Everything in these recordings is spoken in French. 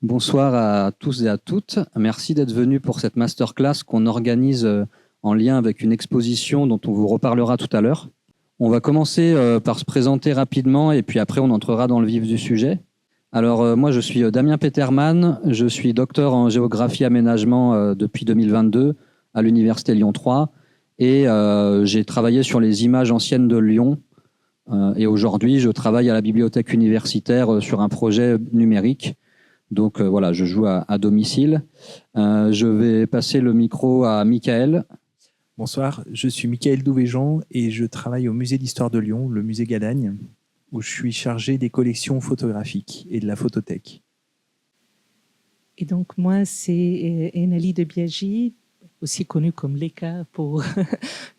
Bonsoir à tous et à toutes. Merci d'être venus pour cette masterclass qu'on organise en lien avec une exposition dont on vous reparlera tout à l'heure. On va commencer par se présenter rapidement et puis après on entrera dans le vif du sujet. Alors moi je suis Damien Petermann, je suis docteur en géographie aménagement depuis 2022 à l'Université Lyon 3 et j'ai travaillé sur les images anciennes de Lyon et aujourd'hui je travaille à la bibliothèque universitaire sur un projet numérique. Donc voilà, je joue à domicile. Je vais passer le micro à Michael. Bonsoir, je suis Michael Douvéjean et je travaille au musée d'histoire de Lyon, le musée Gadagne, où je suis chargé des collections photographiques et de la photothèque. Et donc moi, c'est Enali de Biagi, aussi connue comme Leka pour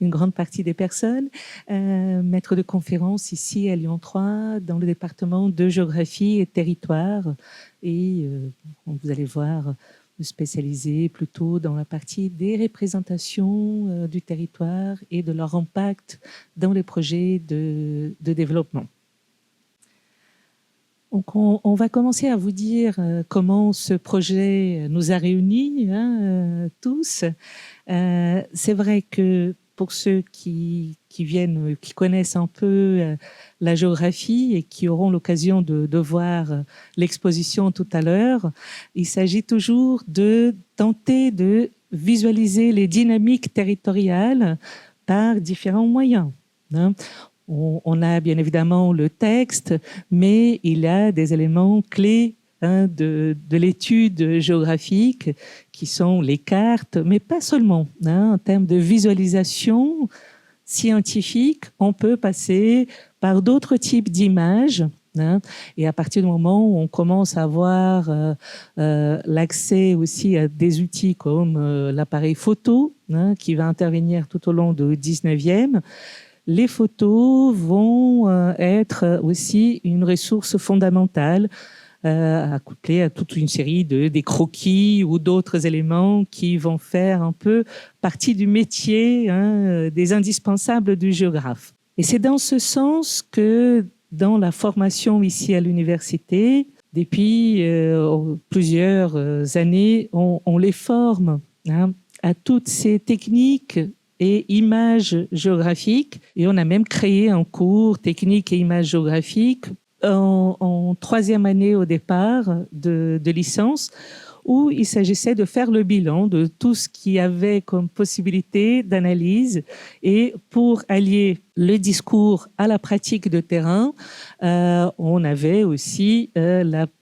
une grande partie des personnes, maître de conférence ici à Lyon 3, dans le département de géographie et territoire. Et vous allez voir, spécialisé plutôt dans la partie des représentations du territoire et de leur impact dans les projets de développement. Donc on va commencer à vous dire comment ce projet nous a réunis tous. C'est vrai que pour ceux qui connaissent un peu la géographie et qui auront l'occasion de voir l'exposition tout à l'heure, il s'agit toujours de tenter de visualiser les dynamiques territoriales par différents moyens. On a bien évidemment le texte, mais il y a des éléments clés de l'étude géographique qui sont les cartes, mais pas seulement. En termes de visualisation scientifique, on peut passer par d'autres types d'images. Et à partir du moment où on commence à avoir l'accès aussi à des outils comme l'appareil photo, qui va intervenir tout au long du 19e, les photos vont être aussi une ressource fondamentale accouplée à toute une série des croquis ou d'autres éléments qui vont faire un peu partie du métier des indispensables du géographe. Et c'est dans ce sens que dans la formation ici à l'université, depuis plusieurs années, on les forme à toutes ces techniques et images géographiques. Et on a même créé un cours technique et images géographiques en troisième année au départ de licence, où il s'agissait de faire le bilan de tout ce qu'il y avait comme possibilité d'analyse. Et pour allier le discours à la pratique de terrain, on avait aussi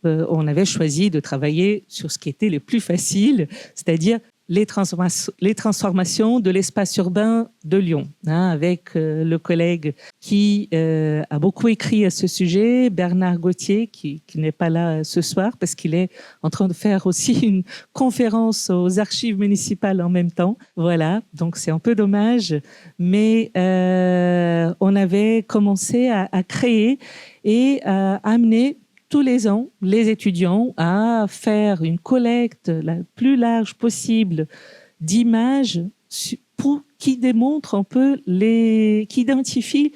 on avait choisi de travailler sur ce qui était le plus facile, c'est-à-dire les transformations de l'espace urbain de Lyon, avec le collègue qui a beaucoup écrit à ce sujet, Bernard Gauthier, qui n'est pas là ce soir parce qu'il est en train de faire aussi une conférence aux archives municipales en même temps. Voilà, donc c'est un peu dommage, mais on avait commencé à créer et à amener tous les ans, les étudiants à faire une collecte la plus large possible d'images qui démontrent un peu qui identifient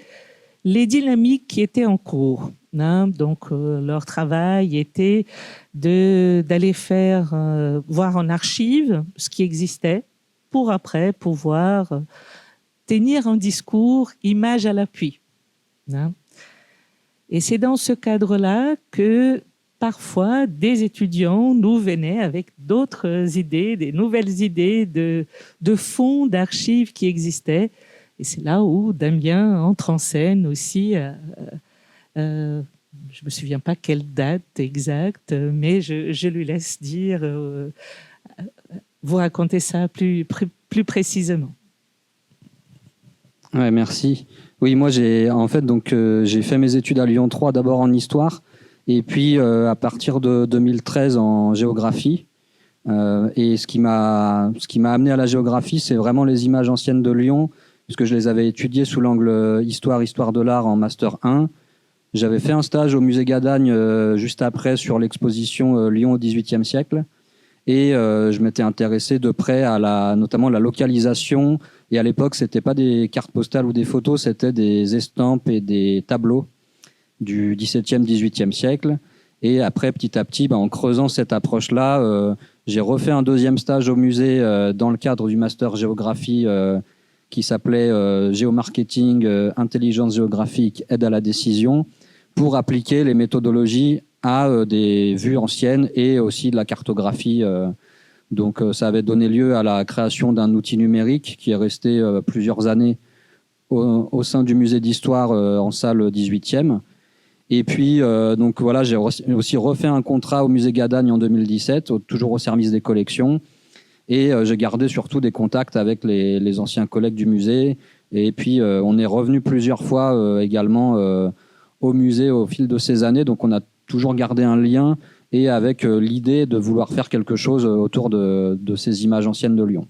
les dynamiques qui étaient en cours. Donc, leur travail était d'aller voir en archive ce qui existait pour après pouvoir tenir un discours image à l'appui. Et c'est dans ce cadre-là que parfois des étudiants nous venaient avec d'autres idées, des nouvelles idées de fonds d'archives qui existaient. Et c'est là où Damien entre en scène aussi. Je ne me souviens pas quelle date exacte, mais je lui laisse dire, vous raconter ça plus précisément. Ouais, merci. Oui, moi j'ai fait mes études à Lyon 3 d'abord en histoire et puis à partir de 2013 en géographie. Et ce qui m'a amené à la géographie, c'est vraiment les images anciennes de Lyon, puisque je les avais étudiées sous l'angle histoire de l'art en master 1. J'avais fait un stage au musée Gadagne juste après sur l'exposition Lyon au XVIIIe siècle. Et je m'étais intéressé de près à notamment la localisation. Et à l'époque, c'était pas des cartes postales ou des photos, c'était des estampes et des tableaux du XVIIe, XVIIIe siècle. Et après, petit à petit, en creusant cette approche-là, j'ai refait un deuxième stage au musée dans le cadre du master géographie qui s'appelait Géomarketing, Intelligence géographique, aide à la décision, pour appliquer les méthodologies à des vues anciennes et aussi de la cartographie. Donc ça avait donné lieu à la création d'un outil numérique qui est resté plusieurs années au sein du musée d'histoire en salle 18e. Et puis, donc voilà, j'ai aussi refait un contrat au musée Gadagne en 2017, toujours au service des collections. Et j'ai gardé surtout des contacts avec les anciens collègues du musée. Et puis, on est revenu plusieurs fois également au musée au fil de ces années. Donc, on a toujours gardé un lien et avec l'idée de vouloir faire quelque chose autour de ces images anciennes de Lyon.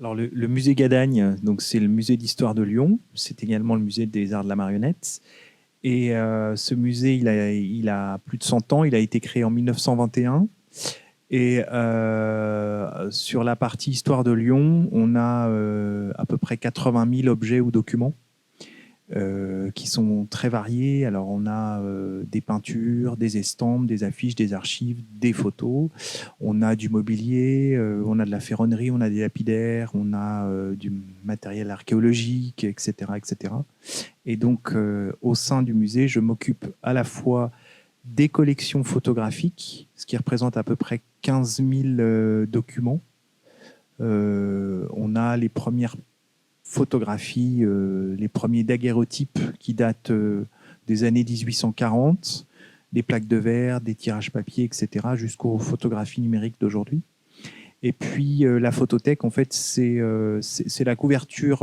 Alors le musée Gadagne, donc c'est le musée d'histoire de Lyon. C'est également le musée des arts de la marionnette. Et ce musée, il a plus de 100 ans. Il a été créé en 1921. Et sur la partie histoire de Lyon, on a à peu près 80 000 objets ou documents qui sont très variés. Alors on a des peintures, des estampes, des affiches, des archives, des photos. On a du mobilier, on a de la ferronnerie, on a des lapidaires, on a du matériel archéologique, etc., etc. Et donc au sein du musée, je m'occupe à la fois des collections photographiques, ce qui représente à peu près 15 000 documents. On a les premières photographies, les premiers daguerreotypes qui datent des années 1840, des plaques de verre, des tirages papier, etc., jusqu'aux photographies numériques d'aujourd'hui. Et puis la photothèque, en fait, c'est la couverture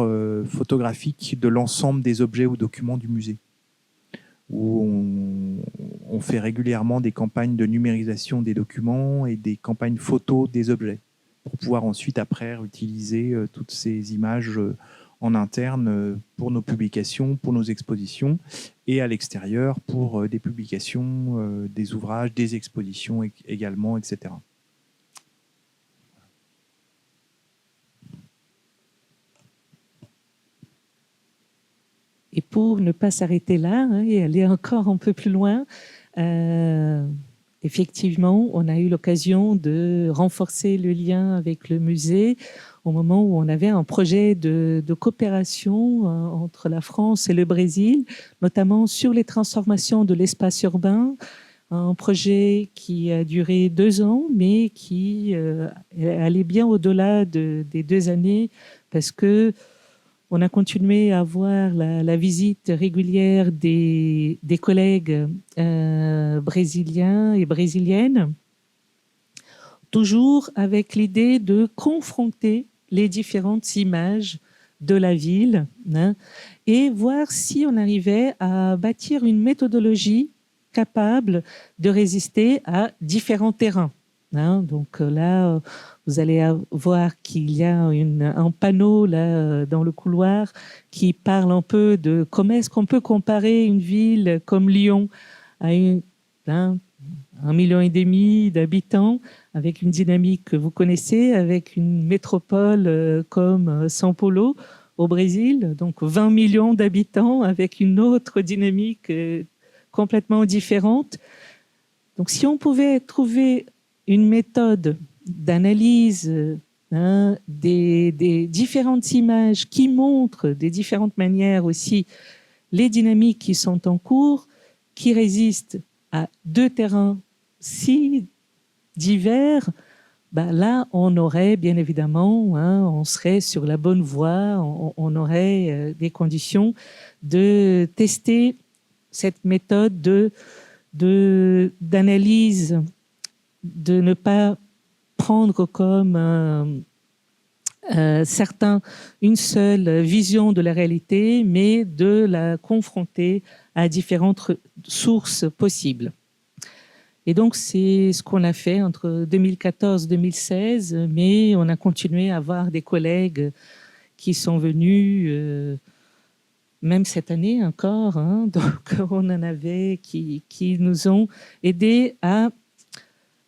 photographique de l'ensemble des objets ou documents du musée, où on fait régulièrement des campagnes de numérisation des documents et des campagnes photos des objets, pour pouvoir ensuite, après, utiliser toutes ces images en interne pour nos publications, pour nos expositions, et à l'extérieur pour des publications, des ouvrages, des expositions également, etc. Et pour ne pas s'arrêter là et aller encore un peu plus loin, effectivement, on a eu l'occasion de renforcer le lien avec le musée au moment où on avait un projet de coopération entre la France et le Brésil, notamment sur les transformations de l'espace urbain, un projet qui a duré 2 ans, mais qui allait bien au-delà des 2 années, parce que on a continué à avoir la visite régulière des collègues brésiliens et brésiliennes, toujours avec l'idée de confronter les différentes images de la ville et voir si on arrivait à bâtir une méthodologie capable de résister à différents terrains. Donc là, vous allez voir qu'il y a un panneau là dans le couloir qui parle un peu de comment est-ce qu'on peut comparer une ville comme Lyon à 1,5 million d'habitants, avec une dynamique que vous connaissez, avec une métropole comme São Paulo au Brésil, donc 20 millions d'habitants avec une autre dynamique complètement différente. Donc si on pouvait trouver une méthode d'analyse des différentes images qui montrent de différentes manières aussi les dynamiques qui sont en cours, qui résistent à 2 terrains si divers, là, on aurait bien évidemment, on serait sur la bonne voie, on aurait des conditions de tester cette méthode d'analyse, de ne pas prendre comme certains une seule vision de la réalité, mais de la confronter à différentes sources possibles. Et donc, c'est ce qu'on a fait entre 2014 et 2016, mais on a continué à avoir des collègues qui sont venus, même cette année encore, donc on en avait qui nous ont aidés à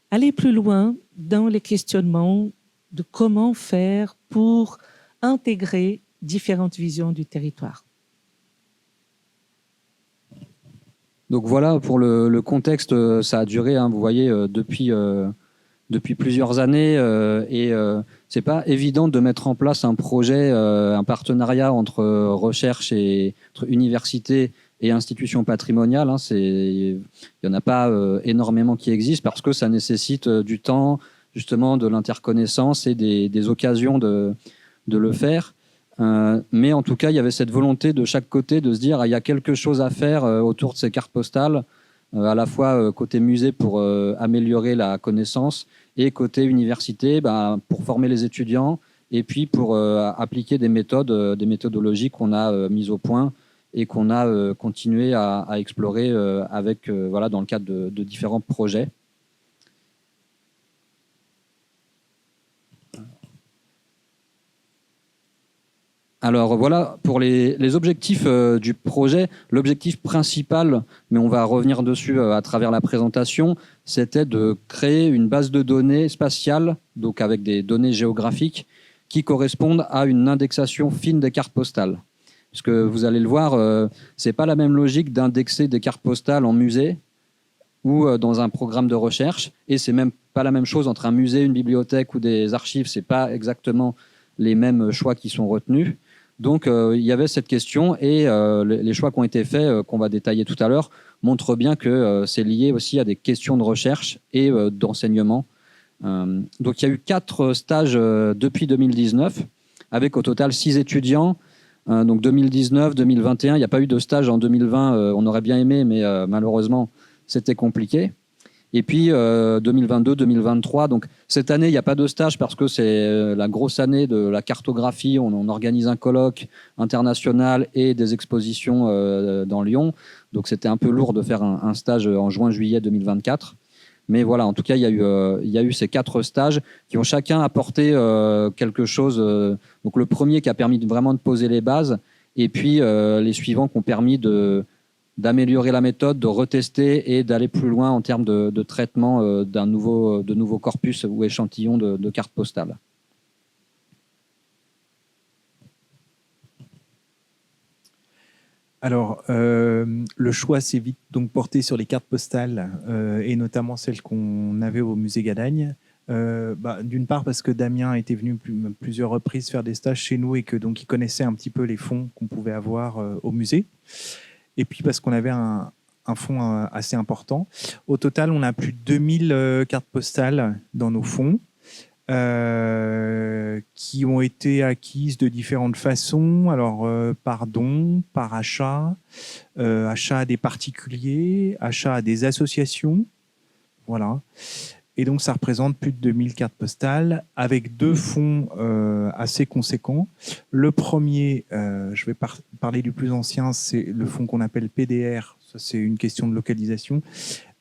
aller plus loin dans les questionnements de comment faire pour intégrer différentes visions du territoire. Donc voilà pour le contexte, ça a duré, hein, vous voyez, depuis plusieurs années et c'est pas évident de mettre en place un projet, un partenariat entre recherche et entre université et institutions patrimoniales. Hein, il y en a pas énormément qui existent parce que ça nécessite du temps, justement, de l'interconnaissance et des occasions de le faire. Mais en tout cas, il y avait cette volonté de chaque côté de se dire il y a quelque chose à faire autour de ces cartes postales, à la fois côté musée pour améliorer la connaissance et côté université pour former les étudiants et puis pour appliquer des méthodes, des méthodologies qu'on a mises au point et qu'on a continué à explorer avec, voilà, dans le cadre de différents projets. Alors voilà, pour les objectifs du projet, l'objectif principal, mais on va revenir dessus à travers la présentation, c'était de créer une base de données spatiale, donc avec des données géographiques, qui correspondent à une indexation fine des cartes postales. Parce que vous allez le voir, ce n'est pas la même logique d'indexer des cartes postales en musée ou dans un programme de recherche, et c'est même pas la même chose entre un musée, une bibliothèque ou des archives, c'est pas exactement les mêmes choix qui sont retenus. Donc, il y avait cette question et les choix qui ont été faits, qu'on va détailler tout à l'heure, montrent bien que c'est lié aussi à des questions de recherche et d'enseignement. Donc, il y a eu 4 stages depuis 2019, avec au total 6 étudiants. Donc, 2019, 2021, il n'y a pas eu de stage en 2020. On aurait bien aimé, mais malheureusement, c'était compliqué. Et puis 2022, 2023. Donc cette année, il n'y a pas de stage parce que c'est la grosse année de la cartographie. On organise un colloque international et des expositions dans Lyon. Donc c'était un peu lourd de faire un stage en juin-juillet 2024. Mais voilà, en tout cas, il y a eu ces 4 stages qui ont chacun apporté quelque chose. Donc le premier qui a permis vraiment de poser les bases, et puis les suivants qui ont permis d'améliorer la méthode, de retester et d'aller plus loin en termes de traitement de nouveaux corpus ou échantillons de cartes postales. Alors, le choix s'est vite donc porté sur les cartes postales et notamment celles qu'on avait au musée Gadagne. D'une part parce que Damien était venu plusieurs reprises faire des stages chez nous et que donc il connaissait un petit peu les fonds qu'on pouvait avoir au musée. Et puis parce qu'on avait un fonds assez important. Au total, on a plus de 2000 cartes postales dans nos fonds qui ont été acquises de différentes façons. Alors, par don, par achat, achat à des particuliers, achat à des associations. Voilà. Et donc, ça représente plus de 2000 cartes postales avec 2 fonds assez conséquents. Le premier, je vais parler du plus ancien, c'est le fonds qu'on appelle PDR. Ça, c'est une question de localisation,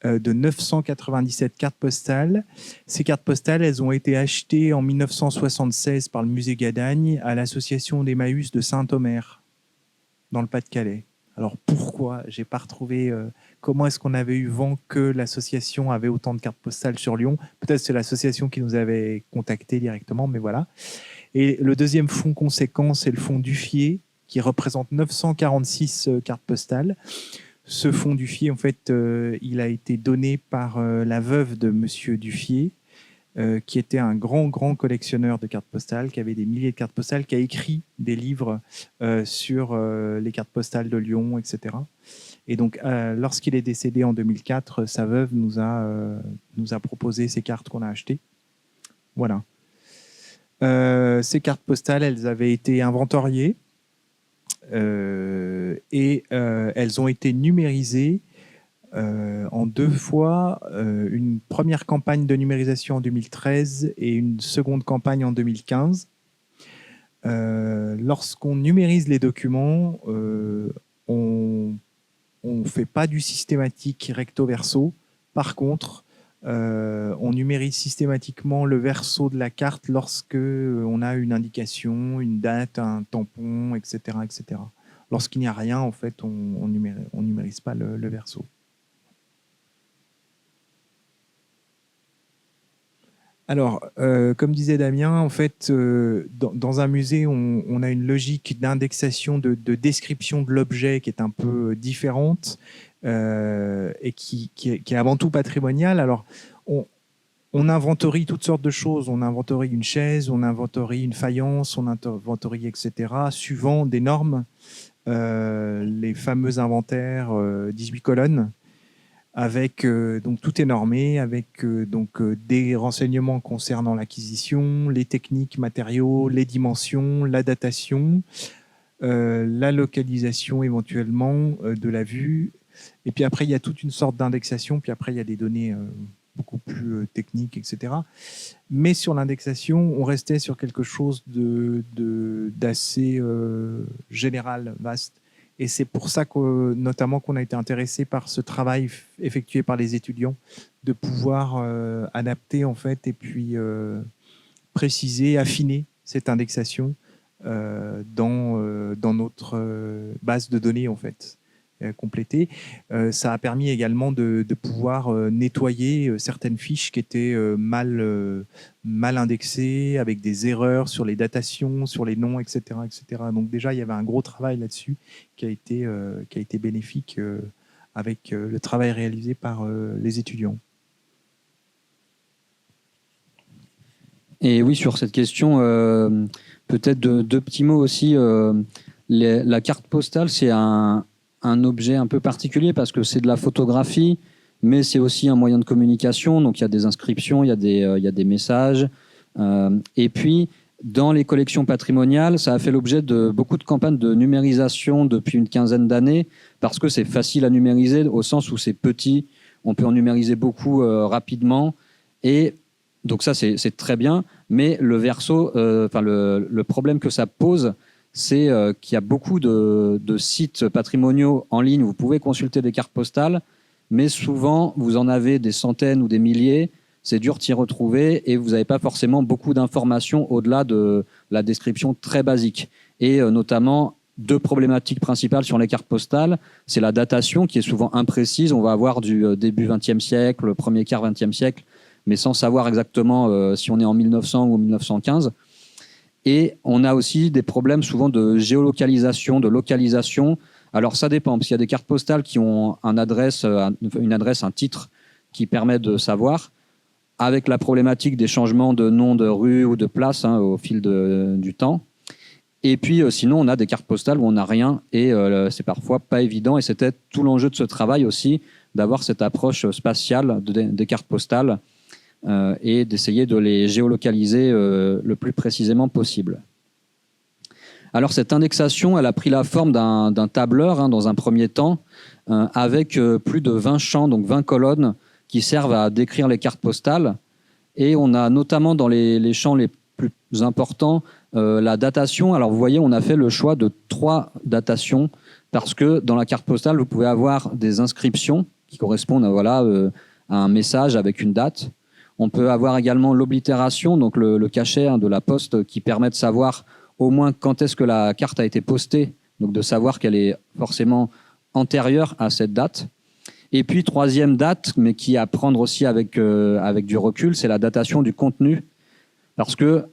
de 997 cartes postales. Ces cartes postales, elles ont été achetées en 1976 par le musée Gadagne à l'association d'Emmaüs de Saint-Omer, dans le Pas-de-Calais. Alors pourquoi? J'ai pas retrouvé comment est-ce qu'on avait eu vent que l'association avait autant de cartes postales sur Lyon. Peut-être c'est l'association qui nous avait contactés directement, mais voilà. Et le deuxième fonds conséquent, c'est le fonds Duffier, qui représente 946 cartes postales. Ce fonds Duffier, en fait, il a été donné par la veuve de Monsieur Duffier, qui était un grand collectionneur de cartes postales, qui avait des milliers de cartes postales, qui a écrit des livres sur les cartes postales de Lyon, etc. Et donc, lorsqu'il est décédé en 2004, sa veuve nous a proposé ces cartes qu'on a achetées. Voilà. Ces cartes postales, elles avaient été inventoriées et elles ont été numérisées en 2 fois, une première campagne de numérisation en 2013 et une seconde campagne en 2015. Lorsqu'on numérise les documents, on ne fait pas du systématique recto-verso. Par contre, on numérise systématiquement le verso de la carte lorsque on a une indication, une date, un tampon, etc., etc. Lorsqu'il n'y a rien, en fait, on numérise pas le verso. Alors, comme disait Damien, en fait, dans un musée, on a une logique d'indexation, de description de l'objet qui est un peu différente et qui est avant tout patrimoniale. Alors, on inventorie toutes sortes de choses. On inventorie une chaise, on inventorie une faïence, on inventorie, etc., suivant des normes, les fameux inventaires 18 colonnes, avec donc tout est normé, avec des renseignements concernant l'acquisition, les techniques, matériaux, les dimensions, la datation, la localisation éventuellement de la vue. Et puis après, il y a toute une sorte d'indexation. Puis après, il y a des données beaucoup plus techniques, etc. Mais sur l'indexation, on restait sur quelque chose d'assez général, vaste. Et c'est pour ça notamment qu'on a été intéressé par ce travail effectué par les étudiants, de pouvoir adapter en fait et puis préciser, affiner cette indexation dans notre base de données en fait. Complétée. Ça a permis également de pouvoir nettoyer certaines fiches qui étaient mal indexées, avec des erreurs sur les datations, sur les noms, etc., etc. Donc déjà, il y avait un gros travail là-dessus qui a été bénéfique avec le travail réalisé par les étudiants. Et oui, sur cette question, peut-être deux petits mots aussi. La carte postale, c'est un objet un peu particulier parce que c'est de la photographie, mais c'est aussi un moyen de communication. Donc, il y a des inscriptions, il y a des messages. Et puis, dans les collections patrimoniales, ça a fait l'objet de beaucoup de campagnes de numérisation depuis une quinzaine d'années parce que c'est facile à numériser au sens où c'est petit. On peut en numériser beaucoup rapidement. Et donc ça, c'est très bien. Mais le verso, le problème que ça pose, c'est qu'il y a beaucoup de sites patrimoniaux en ligne où vous pouvez consulter des cartes postales, mais souvent, vous en avez des centaines ou des milliers, c'est dur de s'y retrouver et vous n'avez pas forcément beaucoup d'informations au-delà de la description très basique. Et notamment, deux problématiques principales sur les cartes postales, c'est la datation qui est souvent imprécise. On va avoir du début XXe siècle, premier quart XXe siècle, mais sans savoir exactement si on est en 1900 ou 1915. Et on a aussi des problèmes souvent de géolocalisation, de localisation. Alors ça dépend, parce qu'il y a des cartes postales qui ont une adresse, un titre qui permet de savoir, avec la problématique des changements de nom de rue ou de place au fil du temps. Et puis sinon, on a des cartes postales où on n'a rien et c'est parfois pas évident. Et c'était tout l'enjeu de ce travail aussi, d'avoir cette approche spatiale des cartes postales. Et d'essayer de les géolocaliser le plus précisément possible. Alors cette indexation, elle a pris la forme d'un tableur dans un premier temps, avec plus de 20 champs, donc 20 colonnes, qui servent à décrire les cartes postales. Et on a notamment dans les champs les plus importants la datation. Alors vous voyez, on a fait le choix de 3 datations, parce que dans la carte postale, vous pouvez avoir des inscriptions qui correspondent à un message avec une date. On peut avoir également l'oblitération, donc le cachet de la poste qui permet de savoir au moins quand est-ce que la carte a été postée, donc de savoir qu'elle est forcément antérieure à cette date. Et puis, troisième date, mais qui est à prendre aussi avec du recul, c'est la datation du contenu. Parce que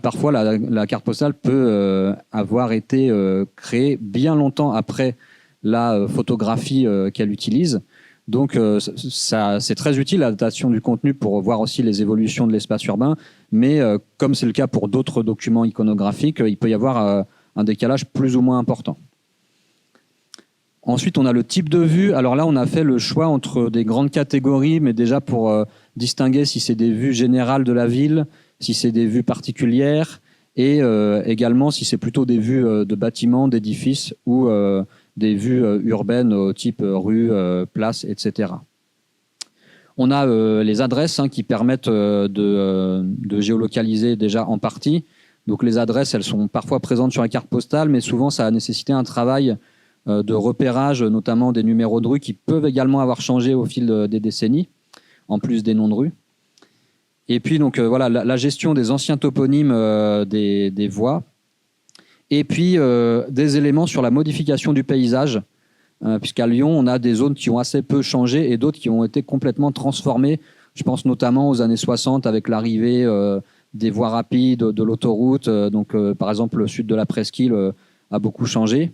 parfois, la carte postale peut avoir été créée bien longtemps après la photographie qu'elle utilise. Donc, c'est très utile, la datation du contenu, pour voir aussi les évolutions de l'espace urbain. Mais comme c'est le cas pour d'autres documents iconographiques, il peut y avoir un décalage plus ou moins important. Ensuite, on a le type de vue. Alors là, on a fait le choix entre des grandes catégories, mais déjà pour distinguer si c'est des vues générales de la ville, si c'est des vues particulières, et également si c'est plutôt des vues de bâtiments, d'édifices ou des vues urbaines type rue, place, etc. On a les adresses qui permettent de géolocaliser déjà en partie. Donc les adresses, elles sont parfois présentes sur la carte postale, mais souvent ça a nécessité un travail de repérage, notamment des numéros de rue qui peuvent également avoir changé au fil des décennies, en plus des noms de rue. Et puis donc la gestion des anciens toponymes des voies. Et puis des éléments sur la modification du paysage, puisqu'à Lyon, on a des zones qui ont assez peu changé et d'autres qui ont été complètement transformées Je pense notamment aux années 60 avec l'arrivée des voies rapides, de l'autoroute. Par exemple, le sud de la presqu'île a beaucoup changé.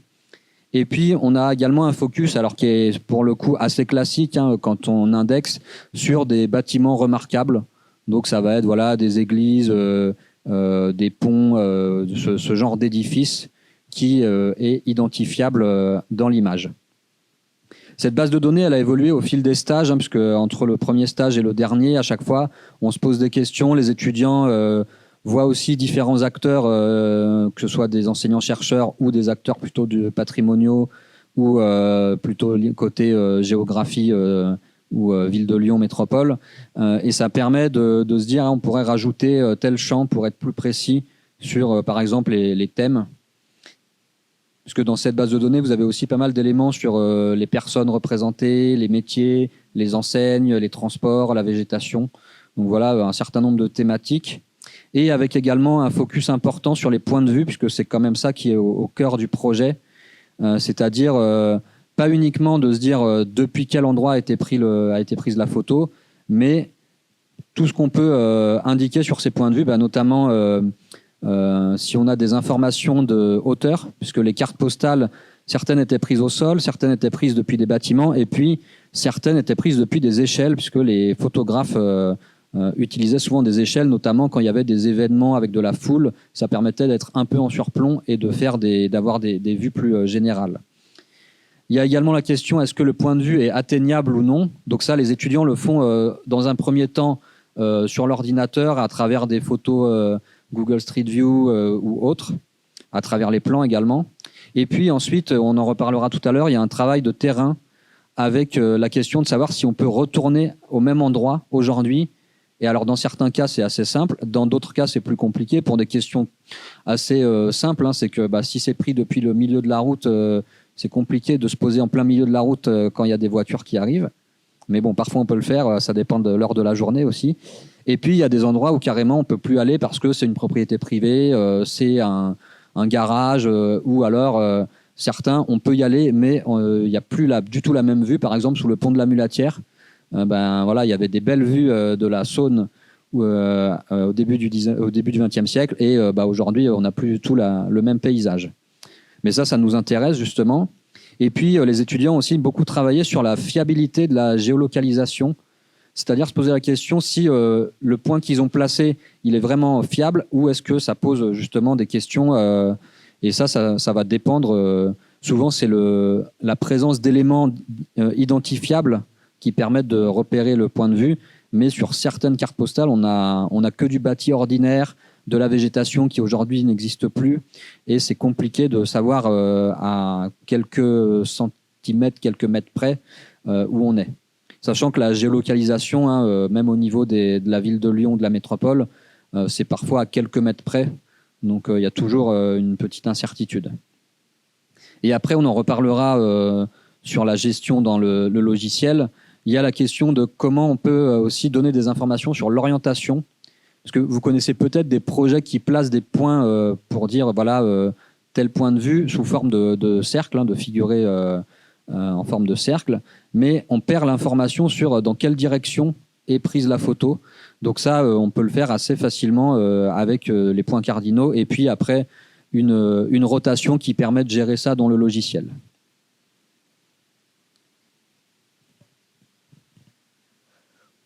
Et puis, on a également un focus, alors qui est pour le coup assez classique, hein, quand on indexe sur des bâtiments remarquables. Donc, ça va être voilà, des églises, des ponts, ce genre d'édifice qui est identifiable dans l'image. Cette base de données, elle a évolué au fil des stages, hein, puisque entre le premier stage et le dernier, à chaque fois, on se pose des questions. Les étudiants voient aussi différents acteurs, que ce soit des enseignants-chercheurs ou des acteurs plutôt patrimoniaux ou plutôt côté géographie ou ville de Lyon métropole. Et ça permet de se dire, hein, on pourrait rajouter tel champ pour être plus précis sur, par exemple, les thèmes. Parce que dans cette base de données, vous avez aussi pas mal d'éléments sur les personnes représentées, les métiers, les enseignes, les transports, la végétation. Donc voilà, un certain nombre de thématiques. Et avec également un focus important sur les points de vue, puisque c'est quand même ça qui est au cœur du projet. C'est-à-dire, pas uniquement de se dire depuis quel endroit a été prise la photo, mais tout ce qu'on peut indiquer sur ces points de vue, notamment... si on a des informations de hauteur, puisque les cartes postales, certaines étaient prises au sol, certaines étaient prises depuis des bâtiments, et puis certaines étaient prises depuis des échelles, puisque les photographes utilisaient souvent des échelles, notamment quand il y avait des événements avec de la foule. Ça permettait d'être un peu en surplomb et d'avoir des vues plus générales. Il y a également la question, est-ce que le point de vue est atteignable ou non? Donc ça, les étudiants le font dans un premier temps sur l'ordinateur, à travers des photos Google Street View ou autres, à travers les plans également. Et puis ensuite, on en reparlera tout à l'heure, il y a un travail de terrain avec la question de savoir si on peut retourner au même endroit aujourd'hui. Et alors, dans certains cas, c'est assez simple. Dans d'autres cas, c'est plus compliqué pour des questions assez simples. Hein. C'est que si c'est pris depuis le milieu de la route, c'est compliqué de se poser en plein milieu de la route quand il y a des voitures qui arrivent. Mais bon, parfois, on peut le faire. Ça dépend de l'heure de la journée aussi. Et puis, il y a des endroits où carrément, on ne peut plus aller parce que c'est une propriété privée, c'est un garage, ou alors, certains, on peut y aller, mais il n'y a plus du tout la même vue. Par exemple, sous le pont de la Mulatière, voilà, il y avait des belles vues de la Saône au début du XXe siècle. Et aujourd'hui, on n'a plus du tout le même paysage. Mais ça nous intéresse justement. Et puis, les étudiants ont aussi beaucoup travaillé sur la fiabilité de la géolocalisation. C'est-à-dire se poser la question si le point qu'ils ont placé, il est vraiment fiable, ou est-ce que ça pose justement des questions. Et ça va dépendre. Souvent, c'est la présence d'éléments identifiables qui permettent de repérer le point de vue. Mais sur certaines cartes postales, on a que du bâti ordinaire, de la végétation qui aujourd'hui n'existe plus. Et c'est compliqué de savoir à quelques centimètres, quelques mètres près où on est. Sachant que la géolocalisation, hein, même au niveau de la ville de Lyon, de la métropole, c'est parfois à quelques mètres près. Donc il y a toujours une petite incertitude. Et après, on en reparlera sur la gestion dans le logiciel. Il y a la question de comment on peut aussi donner des informations sur l'orientation. Parce que vous connaissez peut-être des projets qui placent des points pour dire voilà, tel point de vue sous forme de cercle, hein, de figuré en forme de cercle, mais on perd l'information sur dans quelle direction est prise la photo. Donc ça, on peut le faire assez facilement avec les points cardinaux, et puis après une rotation qui permet de gérer ça dans le logiciel.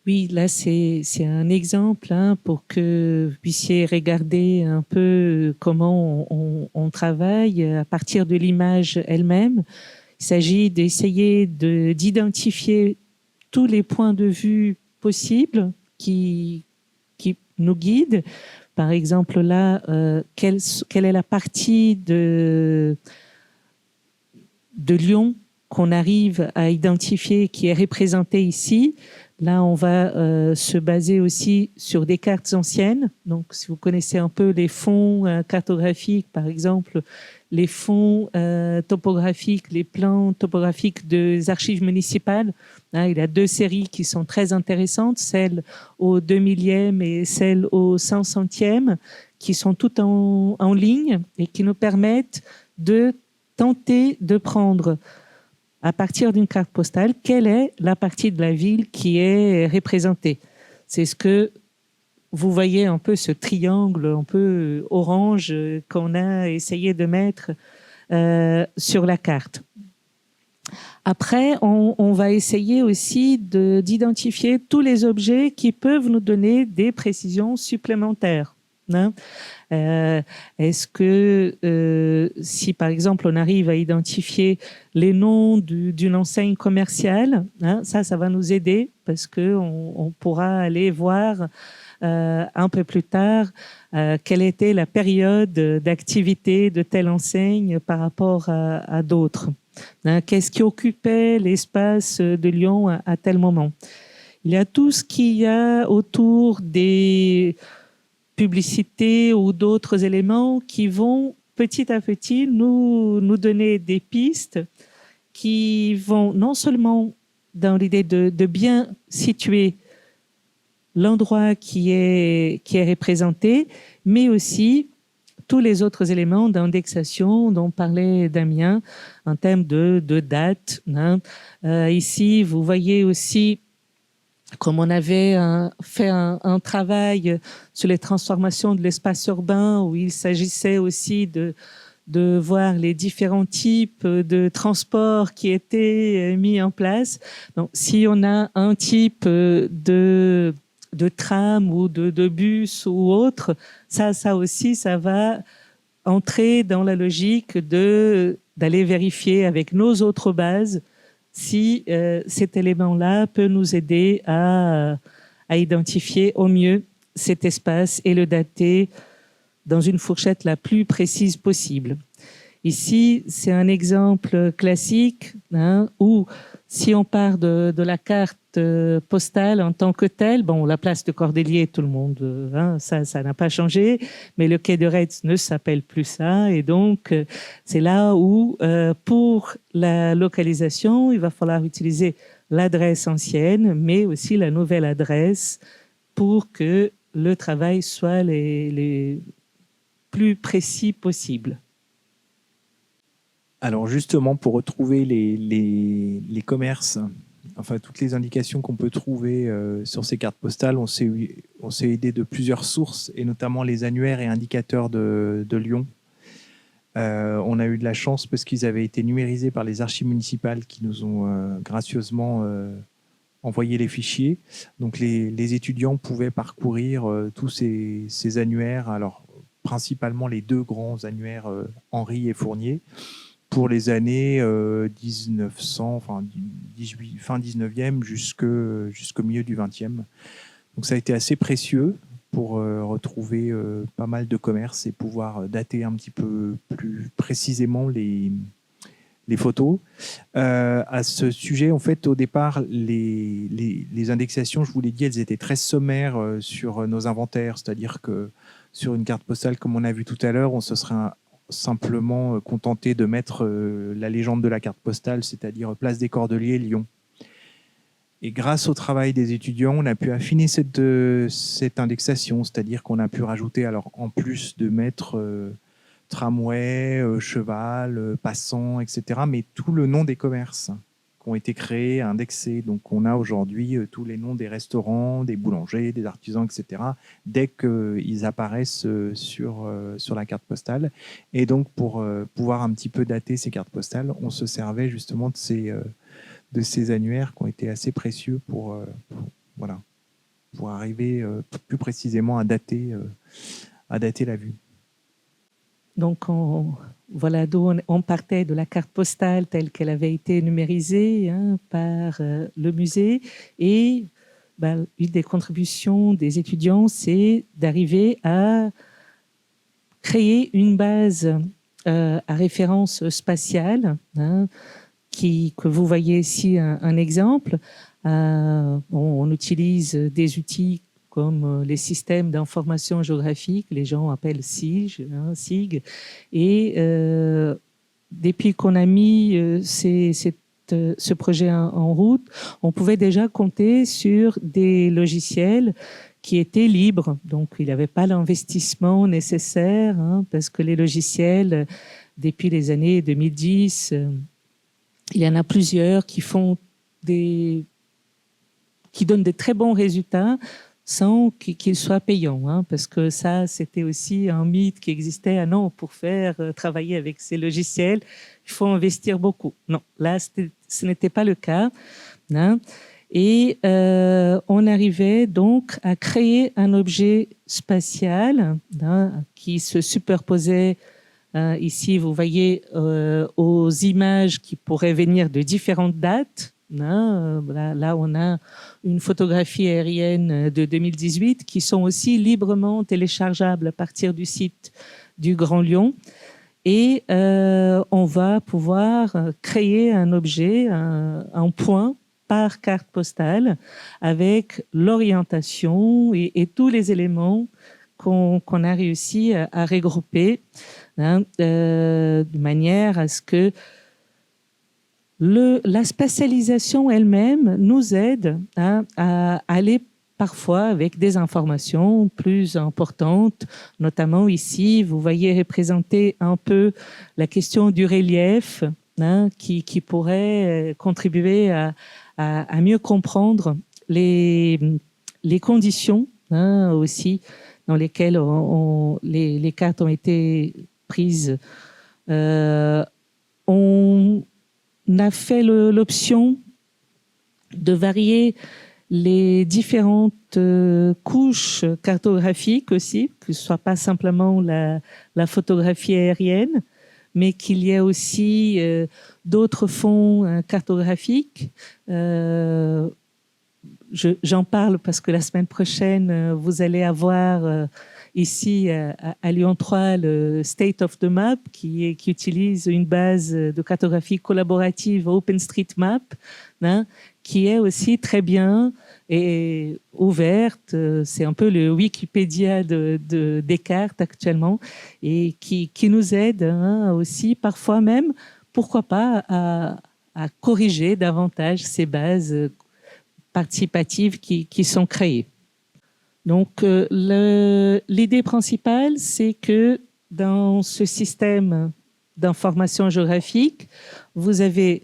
Oui, là, c'est un exemple, hein, pour que vous puissiez regarder un peu comment on travaille à partir de l'image elle-même. Il s'agit d'essayer d'identifier tous les points de vue possibles qui nous guident. Par exemple, là, quelle est la partie de Lyon qu'on arrive à identifier qui est représentée ici. Là, on va se baser aussi sur des cartes anciennes. Donc, si vous connaissez un peu les fonds cartographiques, par exemple, les fonds topographiques, les plans topographiques des archives municipales, hein, il y a 2 séries qui sont très intéressantes, celle au 2000e et celle au 500e, qui sont toutes en ligne et qui nous permettent de tenter de prendre, à partir d'une carte postale, quelle est la partie de la ville qui est représentée. C'est ce que vous voyez un peu, ce triangle un peu orange qu'on a essayé de mettre sur la carte. Après, on va essayer aussi d'identifier tous les objets qui peuvent nous donner des précisions supplémentaires. Hein. Est-ce que si par exemple on arrive à identifier les noms d'une enseigne commerciale, hein, ça va nous aider parce que on pourra aller voir un peu plus tard quelle était la période d'activité de telle enseigne par rapport à d'autres. Hein, qu'est-ce qui occupait l'espace de Lyon à tel moment? Il y a tout ce qu'il y a autour des publicités ou d'autres éléments qui vont petit à petit nous donner des pistes qui vont non seulement dans l'idée de bien situer l'endroit qui est représenté, mais aussi tous les autres éléments d'indexation dont parlait Damien en termes de date. Hein. Ici, vous voyez aussi comme on avait fait un travail sur les transformations de l'espace urbain où il s'agissait aussi de voir les différents types de transports qui étaient mis en place. Donc, si on a un type de tram ou de bus ou autre, ça aussi, ça va entrer dans la logique d'aller vérifier avec nos autres bases si cet élément-là peut nous aider à identifier au mieux cet espace et le dater dans une fourchette la plus précise possible. Ici, c'est un exemple classique hein, où si on part de la carte postale en tant que telle, bon, la place de Cordeliers, tout le monde, hein, ça n'a pas changé, mais le quai de Retz ne s'appelle plus ça, et donc c'est là où, pour la localisation, il va falloir utiliser l'adresse ancienne, mais aussi la nouvelle adresse pour que le travail soit les plus précis possible. Alors justement, pour retrouver les commerces, enfin toutes les indications qu'on peut trouver sur ces cartes postales, on s'est aidé de plusieurs sources, et notamment les annuaires et indicateurs de Lyon. On a eu de la chance parce qu'ils avaient été numérisés par les archives municipales qui nous ont gracieusement envoyé les fichiers. Donc les étudiants pouvaient parcourir tous ces annuaires, alors principalement les deux grands annuaires Henri et Fournier, pour les années 1900, enfin, fin 19e jusqu'au milieu du 20e. Donc ça a été assez précieux pour retrouver pas mal de commerces et pouvoir dater un petit peu plus précisément les photos. À ce sujet, en fait, au départ, les indexations, je vous l'ai dit, elles étaient très sommaires sur nos inventaires, c'est-à-dire que sur une carte postale, comme on a vu tout à l'heure, on se serait simplement contenté de mettre la légende de la carte postale, c'est-à-dire place des Cordeliers, Lyon. Et grâce au travail des étudiants, on a pu affiner cette indexation, c'est-à-dire qu'on a pu rajouter, alors en plus de mettre tramway, cheval, passant, etc., mais tout le nom des commerces qui ont été créés, indexés. Donc on a aujourd'hui tous les noms des restaurants, des boulangers, des artisans, etc., dès qu'ils apparaissent sur la carte postale. Et donc pour pouvoir un petit peu dater ces cartes postales, on se servait justement de ces annuaires qui ont été assez précieux pour arriver plus précisément à dater la vue. Donc, voilà d'où on partait de la carte postale telle qu'elle avait été numérisée hein, par le musée. Et une des contributions des étudiants, c'est d'arriver à créer une base à référence spatiale, hein, que vous voyez ici un exemple. On utilise des outils comme les systèmes d'information géographique, les gens appellent SIG, et depuis qu'on a mis ce projet en route, on pouvait déjà compter sur des logiciels qui étaient libres, donc il n'y avait pas l'investissement nécessaire, hein, parce que les logiciels, depuis les années 2010, il y en a plusieurs qui donnent des très bons résultats, sans qu'il soit payant, hein, parce que ça, c'était aussi un mythe qui existait. Ah non, pour faire travailler avec ces logiciels, il faut investir beaucoup. Non, là, ce n'était pas le cas. Hein. Et on arrivait donc à créer un objet spatial, hein, qui se superposait. Ici, vous voyez aux images qui pourraient venir de différentes dates. Là, on a une photographie aérienne de 2018 qui sont aussi librement téléchargeables à partir du site du Grand Lyon. Et on va pouvoir créer un objet, un point par carte postale avec l'orientation et tous les éléments qu'on a réussi à regrouper, hein, de manière à ce que la spatialisation elle-même nous aide, hein, à aller parfois avec des informations plus importantes, notamment ici, vous voyez représenter un peu la question du relief, hein, qui pourrait contribuer à mieux comprendre les conditions, hein, aussi dans lesquelles les cartes ont été prises. On a fait l'option de varier les différentes couches cartographiques aussi, que ce soit pas simplement la photographie aérienne, mais qu'il y ait aussi d'autres fonds cartographiques. J'en parle parce que la semaine prochaine, vous allez avoir ici à Lyon 3 le State of the Map qui utilise une base de cartographie collaborative OpenStreetMap, hein, qui est aussi très bien et ouverte. C'est un peu le Wikipédia des cartes actuellement et qui nous aide, hein, aussi parfois même, pourquoi pas, à corriger davantage ces bases participatives qui sont créées. Donc, l'idée principale, c'est que dans ce système d'information géographique, vous avez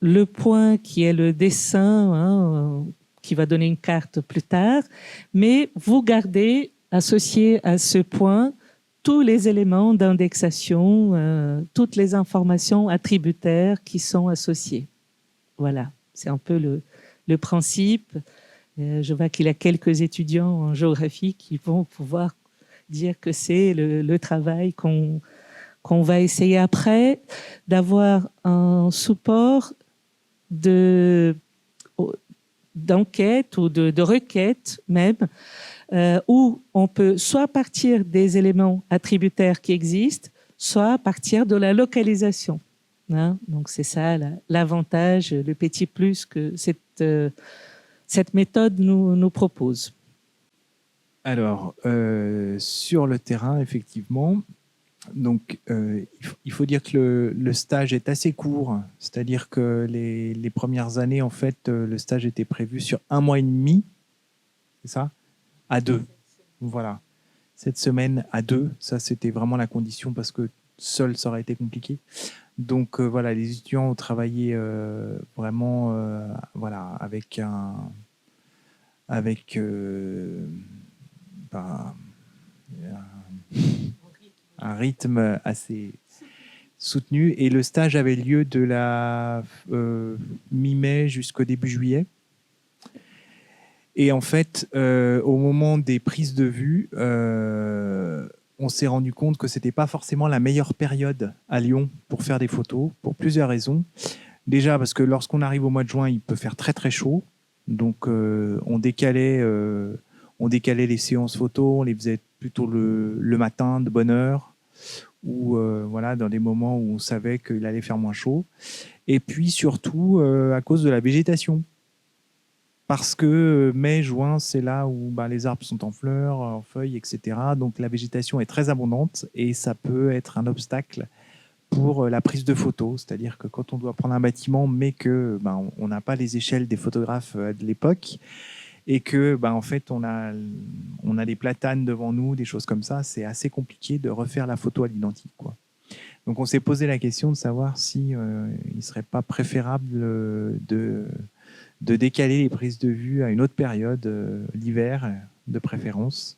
le point qui est le dessin, hein, qui va donner une carte plus tard, mais vous gardez associé à ce point tous les éléments d'indexation, toutes les informations attributaires qui sont associées. Voilà, c'est un peu le principe. Je vois qu'il y a quelques étudiants en géographie qui vont pouvoir dire que c'est le travail qu'on va essayer après, d'avoir un support d'enquête ou de requête même, où on peut soit partir des éléments attributaires qui existent, soit partir de la localisation. Hein, donc c'est ça l'avantage, le petit plus que cette méthode nous propose. Alors, sur le terrain, effectivement, donc, il faut dire que le stage est assez court, c'est-à-dire que les premières années, en fait, le stage était prévu sur 1 mois et demi, c'est ça, à 2. Voilà, 7 semaines à 2, ça c'était vraiment la condition parce que seul ça aurait été compliqué. Donc voilà, les étudiants ont travaillé vraiment voilà, avec un rythme assez soutenu. Et le stage avait lieu de la mi-mai jusqu'au début juillet. Et en fait, au moment des prises de vue, on s'est rendu compte que ce n'était pas forcément la meilleure période à Lyon pour faire des photos, pour plusieurs raisons. Déjà, parce que lorsqu'on arrive au mois de juin, il peut faire très très chaud. Donc, on décalait les séances photos, on les faisait plutôt le matin, de bonne heure, ou voilà, dans des moments où on savait qu'il allait faire moins chaud. Et puis surtout, à cause de la végétation. Parce que mai, juin, c'est là où les arbres sont en fleurs, en feuilles, etc. Donc la végétation est très abondante et ça peut être un obstacle pour la prise de photos. C'est-à-dire que quand on doit prendre un bâtiment, mais que on n'a pas les échelles des photographes de l'époque et que en fait on a des platanes devant nous, des choses comme ça, c'est assez compliqué de refaire la photo à l'identique, quoi. Donc on s'est posé la question de savoir si il ne serait pas préférable de décaler les prises de vue à une autre période, l'hiver de préférence,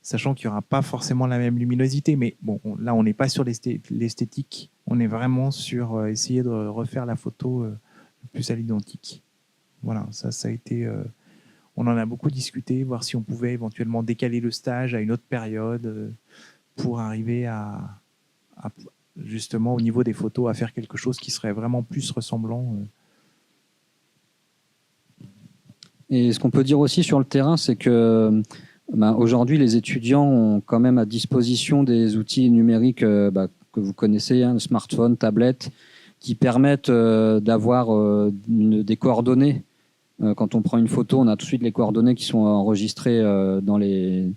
sachant qu'il n'y aura pas forcément la même luminosité. Mais bon, là, on n'est pas sur l'esthétique, on est vraiment sur essayer de refaire la photo le plus à l'identique. Voilà, ça a été... on en a beaucoup discuté, voir si on pouvait éventuellement décaler le stage à une autre période pour arriver à justement, au niveau des photos, à faire quelque chose qui serait vraiment plus ressemblant. Et ce qu'on peut dire aussi sur le terrain, c'est que aujourd'hui, les étudiants ont quand même à disposition des outils numériques que vous connaissez, smartphones, tablettes, qui permettent d'avoir des coordonnées. Quand on prend une photo, on a tout de suite les coordonnées qui sont enregistrées dans les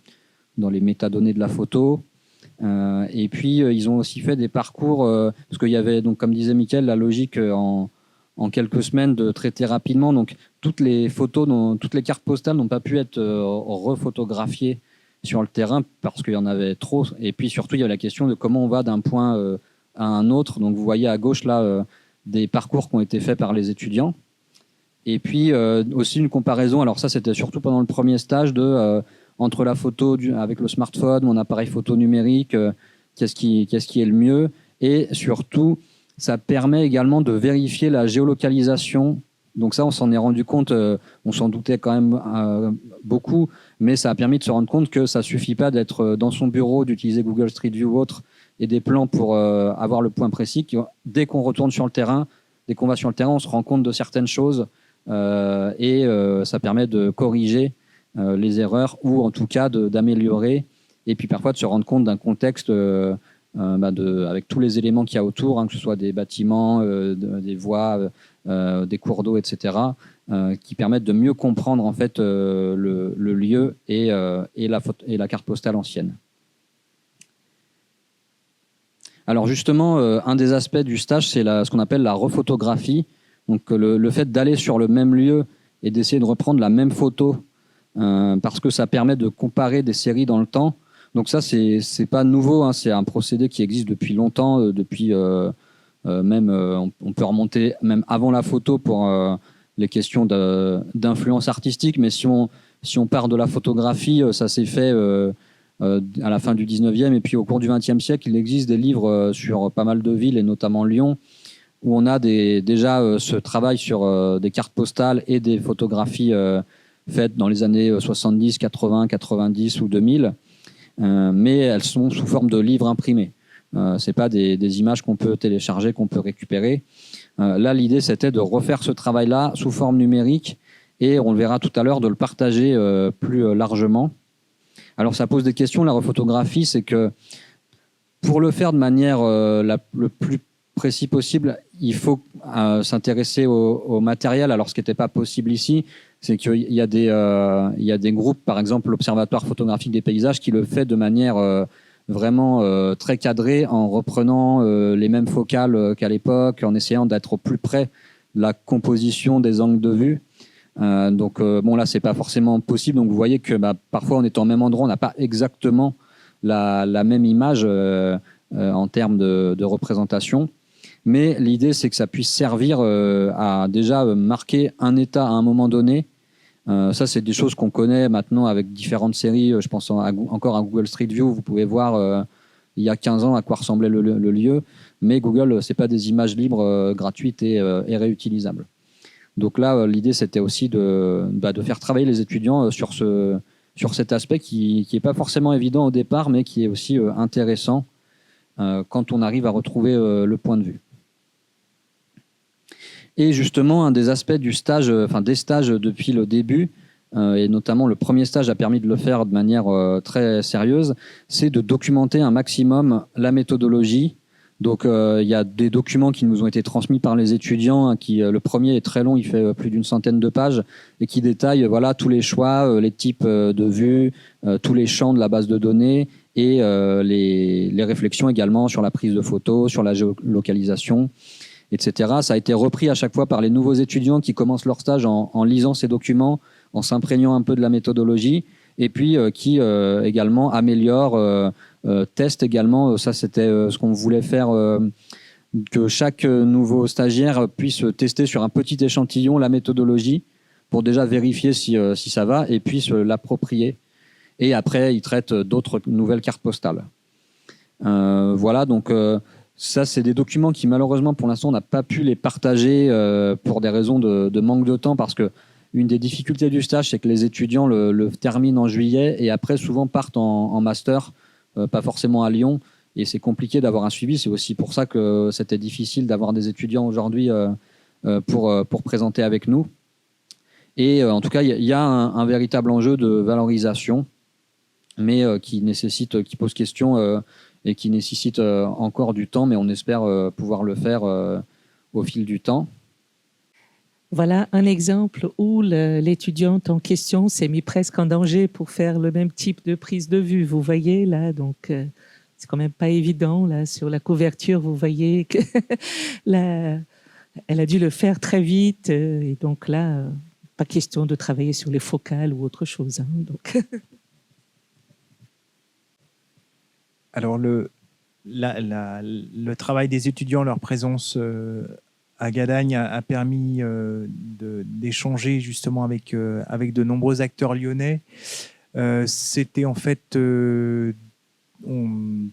métadonnées de la photo. Et puis, ils ont aussi fait des parcours, parce qu'il y avait, donc, comme disait Mickaël, la logique en quelques semaines de traiter rapidement. Donc, toutes les photos, toutes les cartes postales n'ont pas pu être refotographiées sur le terrain parce qu'il y en avait trop. Et puis, surtout, il y a la question de comment on va d'un point à un autre. Donc, vous voyez à gauche, là, des parcours qui ont été faits par les étudiants. Et puis, aussi une comparaison. Alors, ça, c'était surtout pendant le premier stage entre la photo avec le smartphone, mon appareil photo numérique, qu'est-ce qui est le mieux. Et surtout, ça permet également de vérifier la géolocalisation. Donc ça, on s'en est rendu compte, on s'en doutait quand même beaucoup, mais ça a permis de se rendre compte que ça ne suffit pas d'être dans son bureau, d'utiliser Google Street View ou autre, et des plans pour avoir le point précis. Dès qu'on retourne sur le terrain, dès qu'on va sur le terrain, on se rend compte de certaines choses et ça permet de corriger les erreurs ou en tout cas d'améliorer et puis parfois de se rendre compte d'un contexte avec tous les éléments qu'il y a autour, que ce soit des bâtiments, des voies, des cours d'eau, etc., qui permettent de mieux comprendre en fait le lieu et la carte postale ancienne. Alors justement, un des aspects du stage, c'est ce qu'on appelle la rephotographie. Donc le fait d'aller sur le même lieu et d'essayer de reprendre la même photo parce que ça permet de comparer des séries dans le temps. Donc ça, c'est pas nouveau, c'est un procédé qui existe depuis longtemps, depuis même, on peut remonter même avant la photo pour les questions d'influence artistique, mais si on part de la photographie, ça s'est fait à la fin du 19e et puis au cours du 20e siècle, il existe des livres sur pas mal de villes et notamment Lyon, où on a déjà ce travail sur des cartes postales et des photographies faites dans les années 70, 80, 90 ou 2000, mais elles sont sous forme de livres imprimés. C'est pas des images qu'on peut télécharger, qu'on peut récupérer. Là, l'idée, c'était de refaire ce travail-là sous forme numérique et on le verra tout à l'heure, de le partager plus largement. Alors, ça pose des questions, la rephotographie, c'est que pour le faire de manière le plus précis possible, il faut s'intéresser au matériel. Alors, ce qui n'était pas possible ici, c'est qu'il y a des groupes, par exemple l'Observatoire photographique des paysages, qui le fait de manière vraiment très cadrée, en reprenant les mêmes focales qu'à l'époque, en essayant d'être au plus près de la composition des angles de vue. Donc là, c'est pas forcément possible. Donc vous voyez que parfois, en étant au même endroit, on n'a pas exactement la même image en termes de représentation. Mais l'idée, c'est que ça puisse servir à déjà marquer un état à un moment donné. Ça, c'est des choses qu'on connaît maintenant avec différentes séries. Je pense encore à Google Street View. Vous pouvez voir il y a 15 ans à quoi ressemblait le lieu. Mais Google, ce n'est pas des images libres, gratuites et réutilisables. Donc là, l'idée, c'était aussi de faire travailler les étudiants sur cet aspect qui n'est pas forcément évident au départ, mais qui est aussi intéressant quand on arrive à retrouver le point de vue. Et justement, un des aspects du stage, des stages depuis le début, et notamment le premier stage a permis de le faire de manière très sérieuse, c'est de documenter un maximum la méthodologie. Donc il y a des documents qui nous ont été transmis par les étudiants, le premier est très long, il fait plus d'une centaine de pages, et qui détaille tous les choix, les types de vues, tous les champs de la base de données, et les réflexions également sur la prise de photos, sur la géolocalisation, etc. Ça a été repris à chaque fois par les nouveaux étudiants qui commencent leur stage en lisant ces documents, en s'imprégnant un peu de la méthodologie, et puis qui également améliorent, testent également. Ça, c'était ce qu'on voulait faire, que chaque nouveau stagiaire puisse tester sur un petit échantillon la méthodologie, pour déjà vérifier si ça va et puis se l'approprier. Et après, ils traitent d'autres nouvelles cartes postales. Voilà, donc ça, c'est des documents qui, malheureusement, pour l'instant, on n'a pas pu les partager pour des raisons de manque de temps, parce que une des difficultés du stage, c'est que les étudiants le terminent en juillet et après, souvent, partent en master, pas forcément à Lyon, et c'est compliqué d'avoir un suivi. C'est aussi pour ça que c'était difficile d'avoir des étudiants aujourd'hui pour présenter avec nous. Et en tout cas, il y a un véritable enjeu de valorisation, mais qui pose question et qui nécessite encore du temps, mais on espère pouvoir le faire au fil du temps. Voilà un exemple où l'étudiante en question s'est mis presque en danger pour faire le même type de prise de vue. Vous voyez là, donc c'est quand même pas évident là sur la couverture. Vous voyez que là, elle a dû le faire très vite et donc là, pas question de travailler sur les focales ou autre chose. Hein, donc. Alors le travail des étudiants, leur présence à Gadagne a permis d'échanger justement avec de nombreux acteurs lyonnais. C'était en fait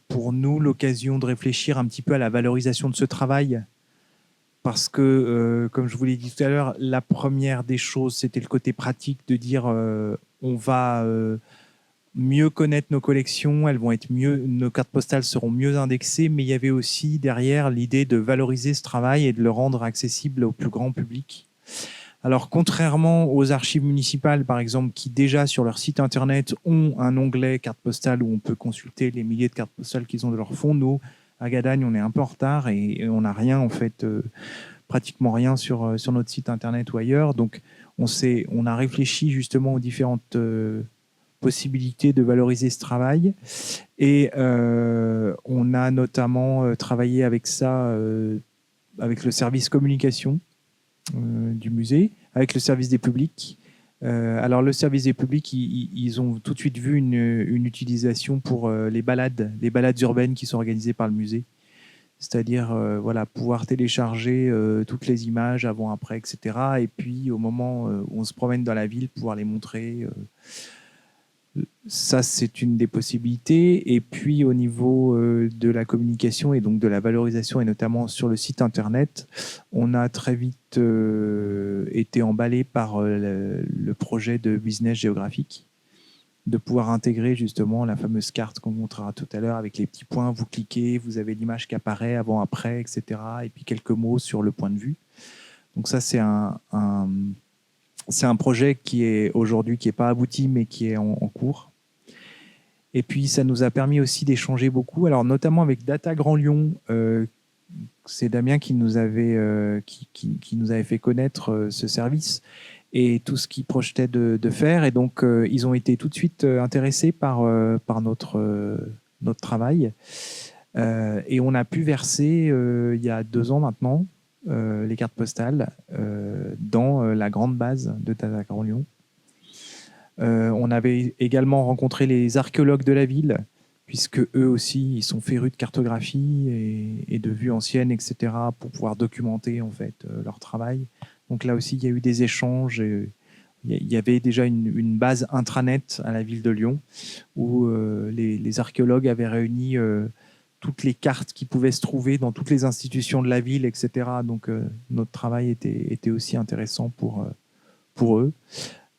pour nous l'occasion de réfléchir un petit peu à la valorisation de ce travail, parce que, comme je vous l'ai dit tout à l'heure, la première des choses, c'était le côté pratique de dire on va mieux connaître nos collections, nos cartes postales seront mieux indexées, mais il y avait aussi derrière l'idée de valoriser ce travail et de le rendre accessible au plus grand public. Alors, contrairement aux archives municipales, par exemple, qui déjà sur leur site internet ont un onglet cartes postales où on peut consulter les milliers de cartes postales qu'ils ont de leur fonds, nous, à Gadagne, on est un peu en retard et on n'a rien, en fait, pratiquement rien sur notre site internet ou ailleurs. Donc, on a réfléchi justement aux différentes possibilités de valoriser ce travail. Et on a notamment travaillé avec ça, avec le service communication du musée, avec le service des publics. Alors le service des publics, ils ont tout de suite vu une utilisation pour les balades urbaines qui sont organisées par le musée. C'est-à-dire voilà, pouvoir télécharger toutes les images avant, après, etc. Et puis au moment où on se promène dans la ville, pouvoir les montrer. Ça, c'est une des possibilités. Et puis, au niveau de la communication et donc de la valorisation, et notamment sur le site internet, on a très vite été emballé par le projet de business géographique, de pouvoir intégrer justement la fameuse carte qu'on montrera tout à l'heure avec les petits points. Vous cliquez, vous avez l'image qui apparaît avant, après, etc. Et puis quelques mots sur le point de vue. Donc ça, c'est un projet qui est aujourd'hui qui n'est pas abouti, mais qui est en cours. Et puis, ça nous a permis aussi d'échanger beaucoup, alors notamment avec Data Grand Lyon. C'est Damien qui nous avait fait connaître ce service et tout ce qu'il projetait de faire. Et donc, ils ont été tout de suite intéressés par notre travail. Et on a pu verser, il y a 2 ans maintenant, les cartes postales dans la grande base de Data Grand Lyon. On avait également rencontré les archéologues de la ville, puisque eux aussi, ils sont férus de cartographie et de vues anciennes, etc., pour pouvoir documenter en fait leur travail. Donc là aussi, il y a eu des échanges. Il y avait déjà une base intranet à la ville de Lyon où les archéologues avaient réuni toutes les cartes qui pouvaient se trouver dans toutes les institutions de la ville, etc. Donc notre travail était aussi intéressant pour eux.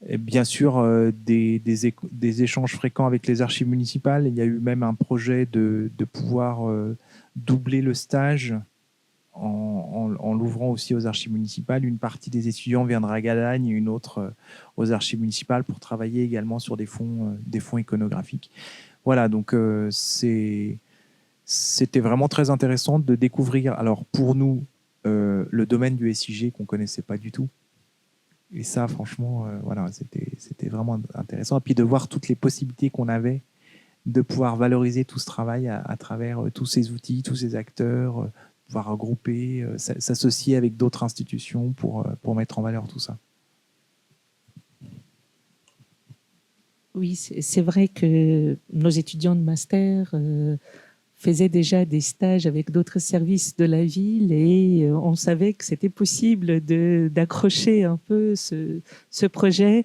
Et bien sûr, des échanges fréquents avec les archives municipales. Il y a eu même un projet de pouvoir doubler le stage en l'ouvrant aussi aux archives municipales. Une partie des étudiants viendra à Gadagne et une autre aux archives municipales pour travailler également sur des fonds iconographiques. Voilà, donc c'était vraiment très intéressant de découvrir, alors pour nous, le domaine du SIG qu'on ne connaissait pas du tout. Et ça, franchement, voilà, c'était vraiment intéressant. Et puis de voir toutes les possibilités qu'on avait de pouvoir valoriser tout ce travail à travers tous ces outils, tous ces acteurs, pouvoir regrouper, s'associer avec d'autres institutions pour mettre en valeur tout ça. Oui, c'est vrai que nos étudiants de master faisait déjà des stages avec d'autres services de la ville et on savait que c'était possible d'accrocher un peu ce projet,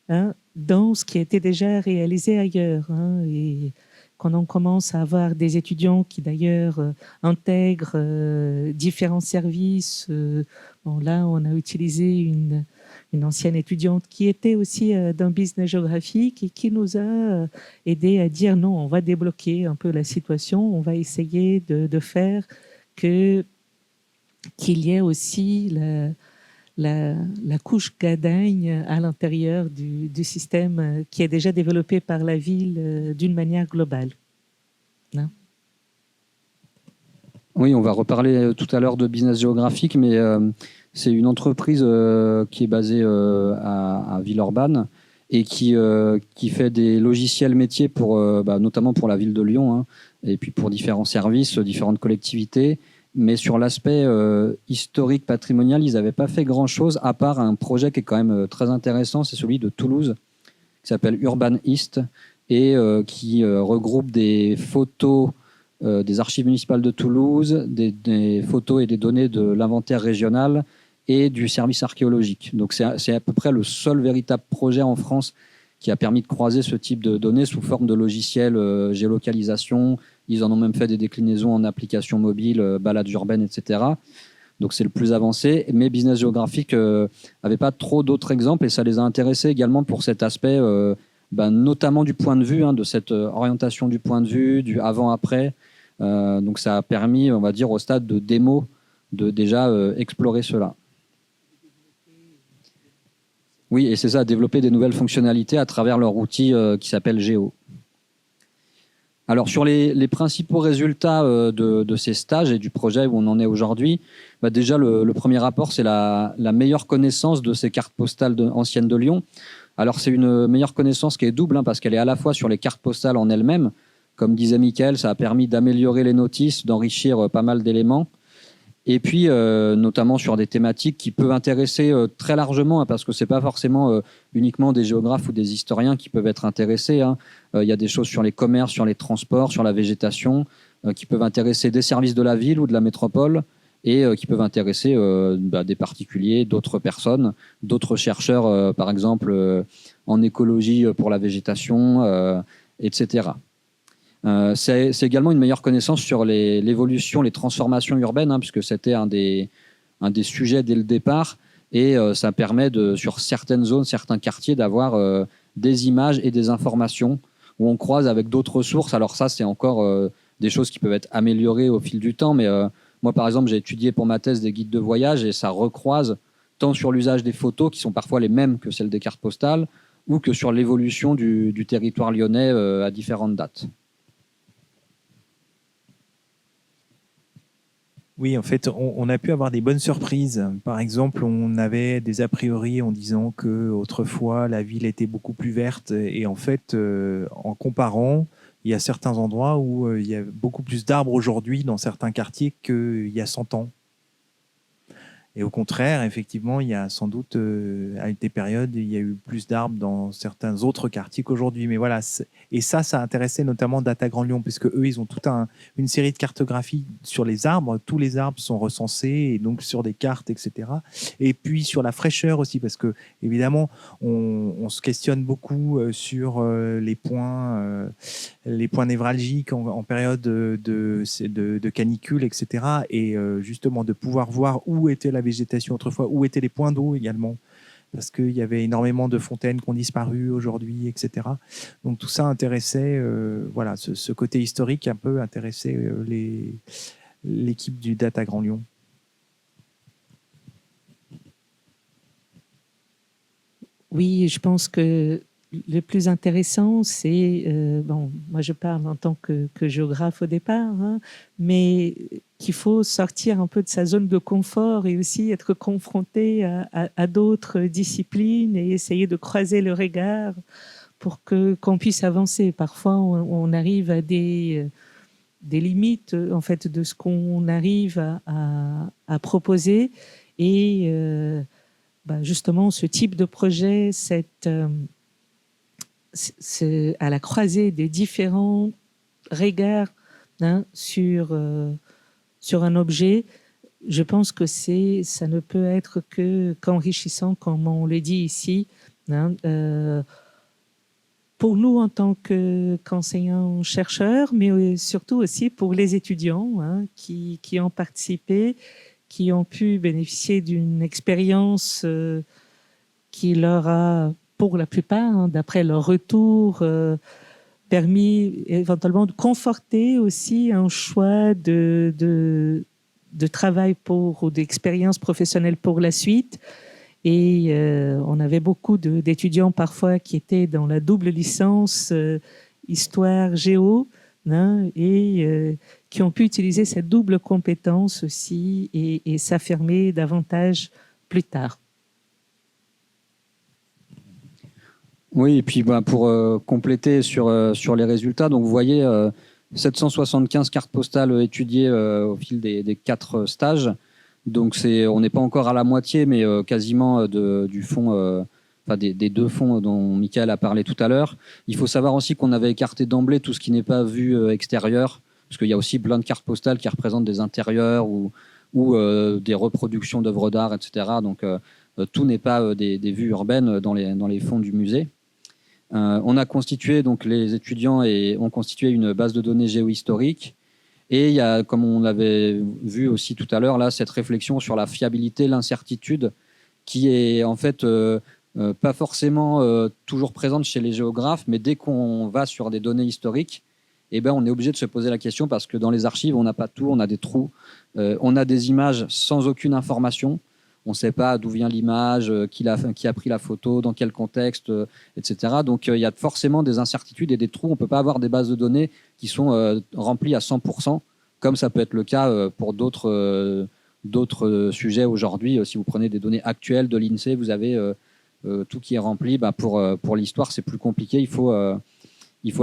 hein, dans ce qui était déjà réalisé ailleurs, hein. Et quand on commence à avoir des étudiants qui d'ailleurs intègrent différents services, bon, là on a utilisé une ancienne étudiante qui était aussi d'un business géographique et qui nous a aidé à dire non, on va débloquer un peu la situation, on va essayer de faire qu'il y ait aussi la couche Gadagne à l'intérieur du système qui est déjà développé par la ville d'une manière globale. Non? Oui, on va reparler tout à l'heure de business géographique, mais c'est une entreprise qui est basée à Villeurbanne et qui fait des logiciels métiers pour, notamment pour la ville de Lyon, hein, et puis pour différents services, différentes collectivités. Mais sur l'aspect historique, patrimonial, ils n'avaient pas fait grand-chose, à part un projet qui est quand même très intéressant, c'est celui de Toulouse, qui s'appelle Urban East, et qui regroupe des photos des archives municipales de Toulouse, des photos et des données de l'inventaire régional et du service archéologique. Donc c'est à peu près le seul véritable projet en France qui a permis de croiser ce type de données sous forme de logiciels géolocalisation. Ils en ont même fait des déclinaisons en applications mobiles, balades urbaines, etc. Donc c'est le plus avancé. Mais Business Geographic n'avait pas trop d'autres exemples et ça les a intéressés également pour cet aspect, notamment du point de vue, hein, de cette orientation du point de vue, du avant-après. Donc ça a permis, on va dire, au stade de démo, de déjà explorer cela. Oui, et c'est ça, développer des nouvelles fonctionnalités à travers leur outil qui s'appelle Géo. Alors sur les principaux résultats de ces stages et du projet où on en est aujourd'hui, déjà le premier rapport, c'est la meilleure connaissance de ces cartes postales anciennes de Lyon. Alors c'est une meilleure connaissance qui est double, hein, parce qu'elle est à la fois sur les cartes postales en elles-mêmes. Comme disait Mickaël, ça a permis d'améliorer les notices, d'enrichir pas mal d'éléments. Et puis, notamment sur des thématiques qui peuvent intéresser très largement, hein, parce que ce n'est pas forcément uniquement des géographes ou des historiens qui peuvent être intéressés, hein. Il y a des choses sur les commerces, sur les transports, sur la végétation, qui peuvent intéresser des services de la ville ou de la métropole, et qui peuvent intéresser des particuliers, d'autres personnes, d'autres chercheurs, par exemple en écologie pour la végétation, etc. C'est également une meilleure connaissance sur l'évolution, les transformations urbaines, hein, puisque c'était un des sujets dès le départ, et ça permet sur certaines zones, certains quartiers, d'avoir des images et des informations où on croise avec d'autres sources. Alors ça, c'est encore des choses qui peuvent être améliorées au fil du temps, mais moi, par exemple, j'ai étudié pour ma thèse des guides de voyage et ça recroise tant sur l'usage des photos, qui sont parfois les mêmes que celles des cartes postales, ou que sur l'évolution du territoire lyonnais à différentes dates. Oui, en fait, on a pu avoir des bonnes surprises. Par exemple, on avait des a priori en disant que autrefois la ville était beaucoup plus verte, et en fait, en comparant, il y a certains endroits où il y a beaucoup plus d'arbres aujourd'hui dans certains quartiers qu'il y a 100 ans. Et au contraire, effectivement, il y a sans doute, à des périodes, il y a eu plus d'arbres dans certains autres quartiers qu'aujourd'hui. Mais voilà, et ça a intéressé notamment Data Grand Lyon, puisque eux, ils ont toute une série de cartographies sur les arbres. Tous les arbres sont recensés, et donc sur des cartes, etc. Et puis sur la fraîcheur aussi, parce que évidemment, on se questionne beaucoup sur les points névralgiques en période de canicule, etc. Et justement, de pouvoir voir où était la végétation autrefois, où étaient les points d'eau également, parce qu'il y avait énormément de fontaines qui ont disparu aujourd'hui, etc. Donc tout ça intéressait, voilà, ce côté historique un peu intéressait l'équipe du Data Grand Lyon. Oui, je pense que le plus intéressant, c'est, moi je parle en tant que géographe au départ, hein, mais qu'il faut sortir un peu de sa zone de confort et aussi être confronté à d'autres disciplines et essayer de croiser le regard pour qu'on puisse avancer. Parfois, on arrive à des limites en fait de ce qu'on arrive à proposer, et justement ce type de projet, c'est à la croisée des différents regards sur un objet, je pense que ça ne peut être qu'enrichissant, comme on le dit ici. Pour nous en tant qu'enseignants-chercheurs, mais surtout aussi pour les étudiants qui ont participé, qui ont pu bénéficier d'une expérience qui leur a, pour la plupart, d'après leur retour, permis éventuellement de conforter aussi un choix de travail ou d'expérience professionnelle pour la suite. Et on avait beaucoup d'étudiants parfois qui étaient dans la double licence histoire-géo et qui ont pu utiliser cette double compétence aussi et s'affirmer davantage plus tard. Oui, et puis pour compléter sur les résultats, donc vous voyez 775 cartes postales étudiées au fil des 4 stages. Donc on n'est pas encore à la moitié, mais quasiment du fond, des 2 fonds dont Michael a parlé tout à l'heure. Il faut savoir aussi qu'on avait écarté d'emblée tout ce qui n'est pas vue extérieure, parce qu'il y a aussi plein de cartes postales qui représentent des intérieurs ou des reproductions d'œuvres d'art, etc. Donc tout n'est pas des vues urbaines dans les fonds du musée. On a constitué, donc les étudiants ont constitué une base de données géohistorique. Et il y a, comme on l'avait vu aussi tout à l'heure, là, cette réflexion sur la fiabilité, l'incertitude, qui est en fait pas forcément toujours présente chez les géographes, mais dès qu'on va sur des données historiques, on est obligé de se poser la question parce que dans les archives, on n'a pas tout, on a des trous, on a des images sans aucune information. On ne sait pas d'où vient l'image, qui a pris la photo, dans quel contexte, etc. Donc il y a forcément des incertitudes et des trous. On ne peut pas avoir des bases de données qui sont remplies à 100%, comme ça peut être le cas pour d'autres sujets aujourd'hui. Si vous prenez des données actuelles de l'INSEE, vous avez tout qui est rempli. Pour l'histoire, c'est plus compliqué. Il faut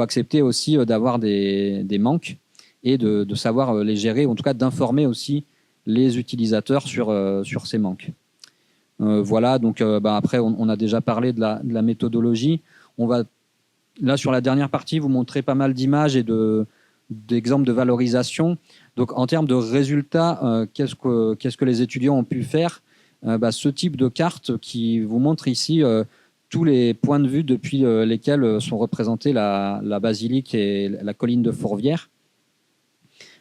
accepter aussi d'avoir des manques et de savoir les gérer, ou en tout cas d'informer aussi les utilisateurs sur ces manques. Voilà, donc après, on a déjà parlé de la méthodologie. On va, là, sur la dernière partie, vous montrer pas mal d'images et d'exemples de valorisation. Donc, en termes de résultats, qu'est-ce que les étudiants ont pu faire ? Ce type de carte qui vous montre ici tous les points de vue depuis lesquels sont représentés la basilique et la colline de Fourvière.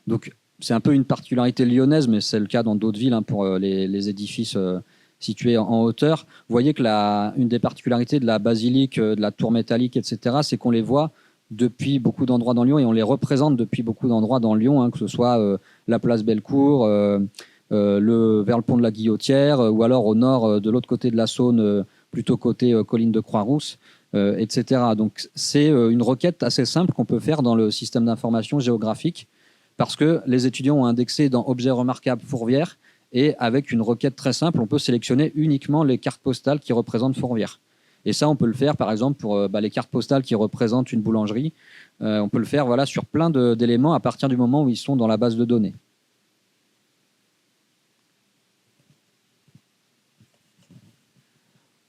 Donc, c'est un peu une particularité lyonnaise, mais c'est le cas dans d'autres villes pour les édifices situés en hauteur. Vous voyez que une des particularités de la basilique, de la tour métallique, etc., c'est qu'on les voit depuis beaucoup d'endroits dans Lyon et on les représente depuis beaucoup d'endroits dans Lyon, que ce soit la place Bellecour, vers le pont de la Guillotière, ou alors au nord, de l'autre côté de la Saône, plutôt côté colline de Croix-Rousse, etc. Donc c'est une requête assez simple qu'on peut faire dans le système d'information géographique, parce que les étudiants ont indexé dans Objets remarquables Fourvière, et avec une requête très simple, on peut sélectionner uniquement les cartes postales qui représentent Fourvière. Et ça, on peut le faire, par exemple, pour les cartes postales qui représentent une boulangerie. On peut le faire sur plein d'éléments à partir du moment où ils sont dans la base de données.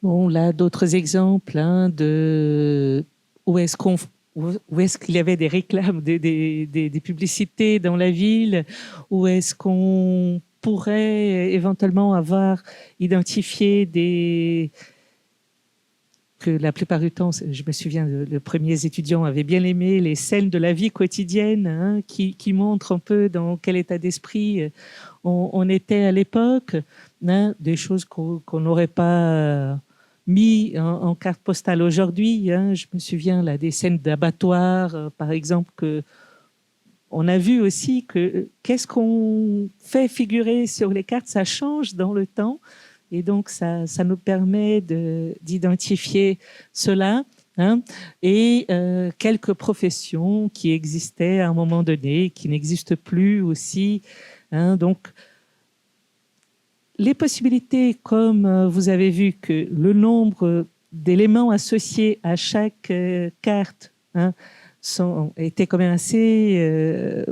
Bon, là, d'autres exemples de où est-ce qu'il y avait des réclames, des publicités dans la ville, où est-ce qu'on pourrait éventuellement avoir identifié que la plupart du temps, je me souviens, les premiers étudiants avaient bien aimé les scènes de la vie quotidienne qui montrent un peu dans quel état d'esprit on était à l'époque, des choses qu'on n'aurait pas mis en carte postale aujourd'hui. Je me souviens là, des scènes d'abattoirs, par exemple, que on a vu aussi que qu'est-ce qu'on fait figurer sur les cartes, ça change dans le temps. Et donc, ça nous permet d'identifier cela. Et quelques professions qui existaient à un moment donné, qui n'existent plus aussi. Donc, les possibilités, comme vous avez vu que le nombre d'éléments associés à chaque carte était quand même assez...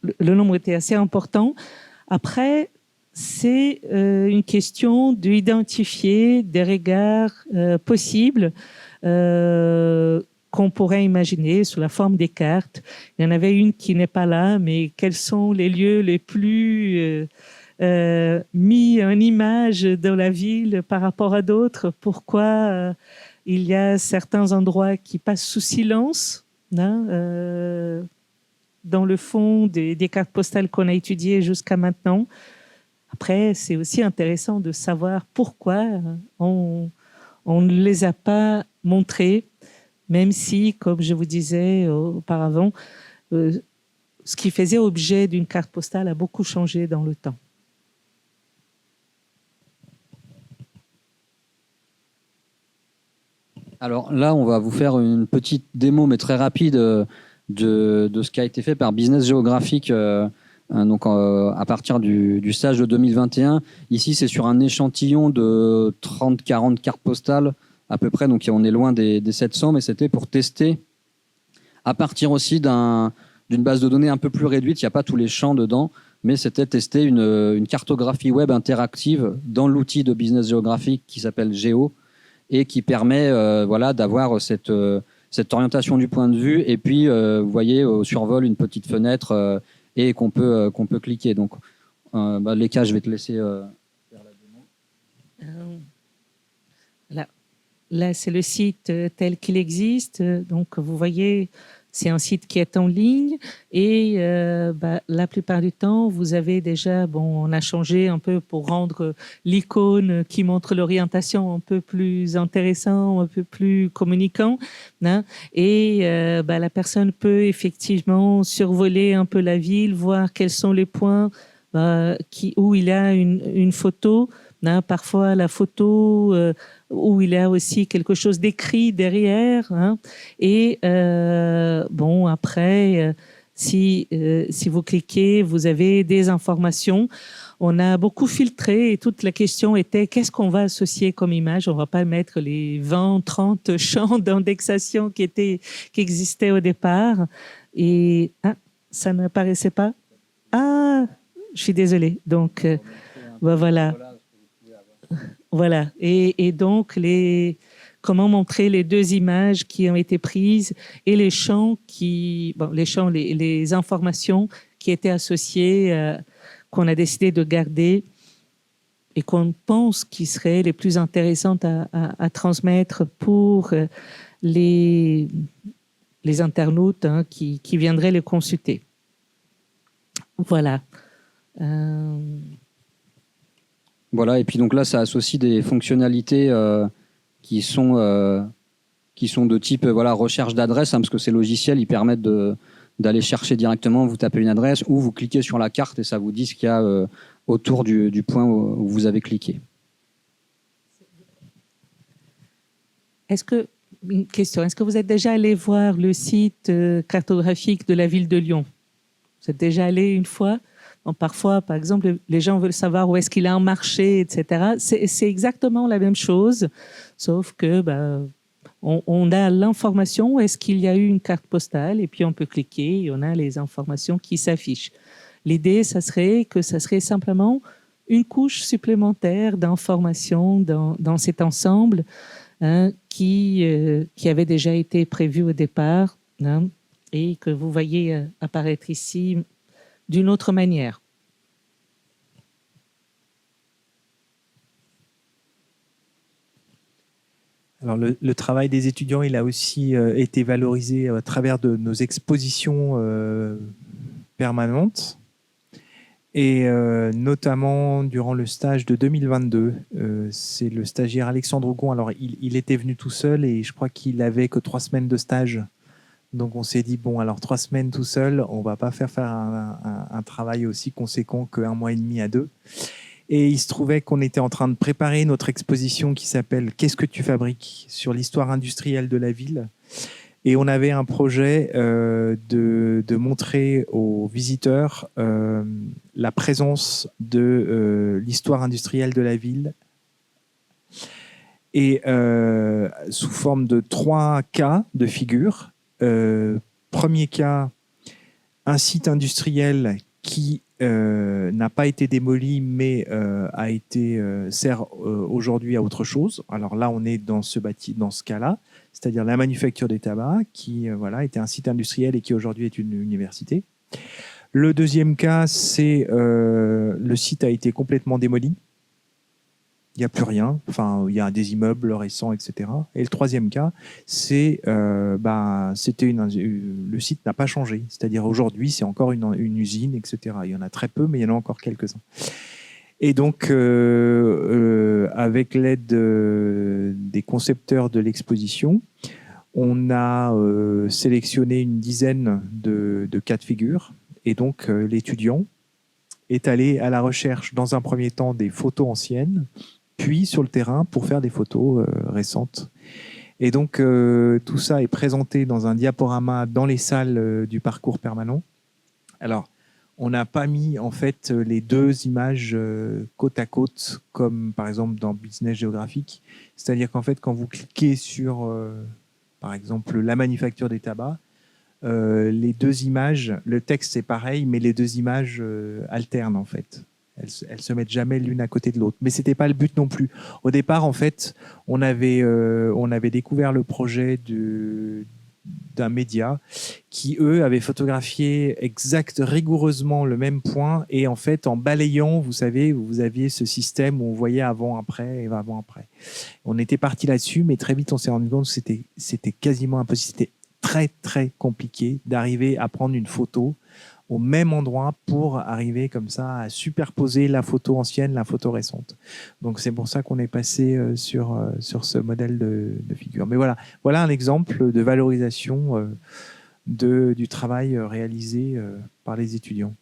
le nombre était assez important. Après, c'est une question d'identifier des regards possibles qu'on qu'on pourrait imaginer sous la forme des cartes. Il y en avait une qui n'est pas là, mais quels sont les lieux les plus mis en image dans la ville par rapport à d'autres? Pourquoi il y a certains endroits qui passent sous silence, hein, dans le fond des cartes postales qu'on a étudiées jusqu'à maintenant. Après, c'est aussi intéressant de savoir pourquoi on ne les a pas montrées, même si, comme je vous disais auparavant, ce qui faisait objet d'une carte postale a beaucoup changé dans le temps. Alors là, on va vous faire une petite démo, mais très rapide, de ce qui a été fait par Business Geographic donc, à partir du stage de 2021. Ici, c'est sur un échantillon de 30-40 cartes postales à peu près, donc on est loin des 700, mais c'était pour tester à partir aussi d'une base de données un peu plus réduite. Il n'y a pas tous les champs dedans, mais c'était tester une cartographie web interactive dans l'outil de Business Geographic qui s'appelle Géo et qui permet d'avoir cette orientation du point de vue. Et puis, vous voyez au survol une petite fenêtre et qu'on peut cliquer. Donc, Léka, je vais te laisser faire la démo. Là, c'est le site tel qu'il existe. Donc, vous voyez, c'est un site qui est en ligne et la plupart du temps, vous avez déjà, on a changé un peu pour rendre l'icône qui montre l'orientation un peu plus intéressant, un peu plus communicant, hein, et la personne peut effectivement survoler un peu la ville, voir quels sont les points où il y a une photo, hein, parfois la photo où il y a aussi quelque chose d'écrit derrière, hein, et après, si vous cliquez, vous avez des informations. On a beaucoup filtré et toute la question était qu'est-ce qu'on va associer comme image? On ne va pas mettre les 20, 30 champs d'indexation qui existaient au départ. Et ça n'apparaissait pas? Ah, je suis désolée. Donc, voilà. Voilà. Et donc, comment montrer les deux images qui ont été prises et les champs les informations qui étaient associées, qu'on a décidé de garder et qu'on pense qui seraient les plus intéressantes à transmettre pour les internautes, hein, qui viendraient les consulter. Voilà. Voilà, et puis donc là, ça associe des fonctionnalités qui sont de type recherche d'adresse, hein, parce que ces logiciels, ils permettent d'aller chercher directement, vous tapez une adresse ou vous cliquez sur la carte et ça vous dit ce qu'il y a autour du point où vous avez cliqué. Une question, est-ce que vous êtes déjà allé voir le site cartographique de la ville de Lyon? Vous êtes déjà allé une fois? Parfois, par exemple, les gens veulent savoir où est-ce qu'il y a un marché, etc. C'est exactement la même chose, sauf que on a l'information où est-ce qu'il y a eu une carte postale et puis on peut cliquer et on a les informations qui s'affichent. L'idée, ça serait simplement une couche supplémentaire d'informations dans cet ensemble, hein, qui avait déjà été prévu au départ, hein, et que vous voyez apparaître ici d'une autre manière. Alors le travail des étudiants, il a aussi été valorisé à travers de nos expositions permanentes et notamment durant le stage de 2022. C'est le stagiaire Alexandre Ougon. Alors il était venu tout seul et je crois qu'il avait que 3 semaines de stage. Donc on s'est dit, bon, alors 3 semaines tout seul, on ne va pas faire un travail aussi conséquent qu'1 mois et demi à 2. Et il se trouvait qu'on était en train de préparer notre exposition qui s'appelle « Qu'est-ce que tu fabriques ?» sur l'histoire industrielle de la ville. Et on avait un projet de montrer aux visiteurs la présence de l'histoire industrielle de la ville et sous forme de 3 cas de figure. Premier cas, un site industriel qui n'a pas été démoli mais sert aujourd'hui à autre chose. Alors là, on est dans ce cas-là. c'est-à-dire la manufacture des tabacs, qui était un site industriel et qui aujourd'hui est une université. Le deuxième cas, c'est le site a été complètement démoli. Il n'y a plus rien. Enfin, il y a des immeubles récents, etc. Et le troisième cas, c'est le site n'a pas changé. C'est-à-dire aujourd'hui, c'est encore une usine, etc. Il y en a très peu, mais il y en a encore quelques-uns. Et donc, avec l'aide des concepteurs de l'exposition, on a sélectionné une dizaine de cas de figure. Et donc, l'étudiant est allé à la recherche, dans un premier temps, des photos anciennes, puis sur le terrain pour faire des photos récentes. Et donc, tout ça est présenté dans un diaporama dans les salles du parcours permanent. Alors, on n'a pas mis en fait les deux images côte à côte, comme par exemple dans Business Geographic. C'est-à-dire qu'en fait, quand vous cliquez sur, par exemple, la manufacture des tabacs, les deux images, le texte c'est pareil, mais les deux images alternent en fait. Elles se mettent jamais l'une à côté de l'autre. Mais c'était pas le but non plus. Au départ, en fait, on avait découvert le projet d'un média qui, eux, avaient photographié rigoureusement le même point. Et en fait, en balayant, vous savez, vous aviez ce système où on voyait avant-après et avant-après. On était parti là-dessus, mais très vite, on s'est rendu compte que c'était quasiment impossible. C'était très, très compliqué d'arriver à prendre une photo au même endroit pour arriver comme ça à superposer la photo ancienne, la photo récente. Donc c'est pour ça qu'on est passé sur ce modèle de figure. Mais voilà un exemple de valorisation du travail réalisé par les étudiants.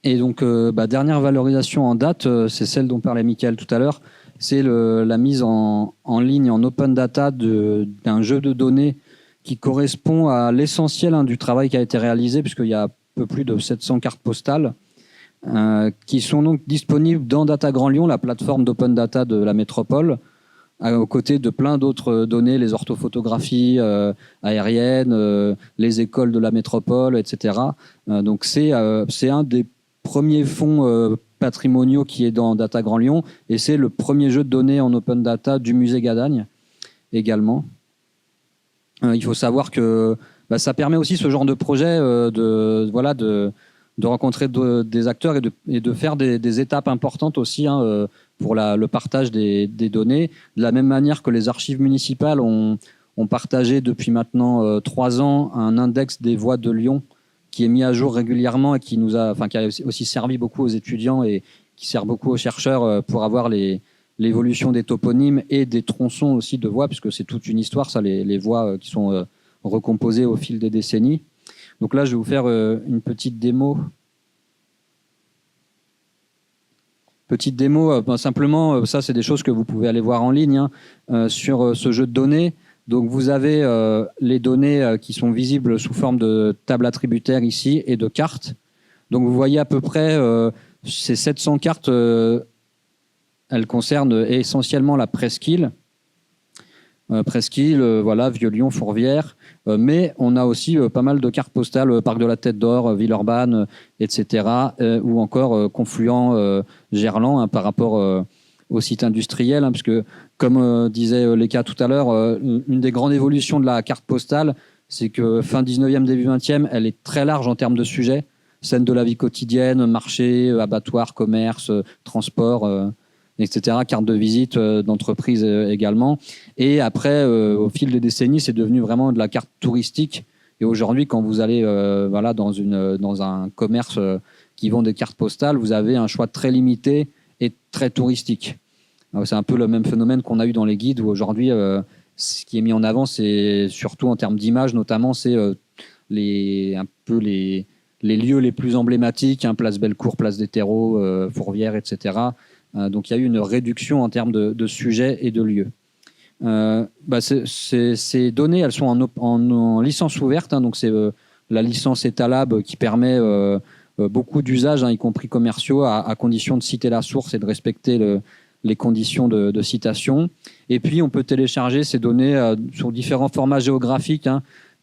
Et donc, dernière valorisation en date, c'est celle dont parlait Mickaël tout à l'heure, c'est la mise en ligne en open data d'un jeu de données qui correspond à l'essentiel du travail qui a été réalisé, puisqu'il y a un peu plus de 700 cartes postales qui sont donc disponibles dans Data Grand Lyon, la plateforme d'open data de la métropole, aux côtés de plein d'autres données, les orthophotographies aériennes, les écoles de la métropole, etc. Donc c'est un des premiers fonds patrimoniaux qui est dans Data Grand Lyon, et c'est le premier jeu de données en open data du musée Gadagne également. Il faut savoir que ça permet aussi ce genre de projet de rencontrer des acteurs et de faire des étapes importantes aussi pour le partage des données. De la même manière que les archives municipales ont partagé depuis maintenant 3 ans un index des voies de Lyon qui est mis à jour régulièrement et qui a aussi servi beaucoup aux étudiants et qui sert beaucoup aux chercheurs pour avoir l'évolution des toponymes et des tronçons aussi de voies, puisque c'est toute une histoire, ça, les voies qui sont recomposées au fil des décennies. Donc là, je vais vous faire une petite démo. Simplement, ça, c'est des choses que vous pouvez aller voir en ligne sur ce jeu de données. Donc vous avez les données qui sont visibles sous forme de table attributaire ici et de cartes. Donc vous voyez à peu près ces 700 cartes. Elle concerne essentiellement la presqu'île. Vieux-Lyon, Fourvière. Mais on a aussi pas mal de cartes postales, Parc de la Tête d'Or, Villeurbanne, etc. Ou encore Confluent, Gerland, par rapport au site industriel. Puisque, comme disait Léka tout à l'heure, une des grandes évolutions de la carte postale, c'est que fin 19e, début 20e, elle est très large en termes de sujets. Scènes de la vie quotidienne, marché, abattoir, commerce, transport, etc. Carte de visite d'entreprise également. Et après, au fil des décennies, c'est devenu vraiment de la carte touristique. Et aujourd'hui, quand vous allez dans un commerce qui vend des cartes postales, vous avez un choix très limité et très touristique. Alors, c'est un peu le même phénomène qu'on a eu dans les guides, où aujourd'hui, ce qui est mis en avant, c'est surtout en termes d'image, notamment, c'est les lieux les plus emblématiques, Place Bellecour, Place des Terreaux, Fourvière, etc. Donc il y a eu une réduction en termes de sujets et de lieux. Ces données, elles sont en licence ouverte, donc c'est la licence Etalab qui permet beaucoup d'usages, y compris commerciaux, à condition de citer la source et de respecter les conditions de citation. Et puis on peut télécharger ces données sur différents formats géographiques.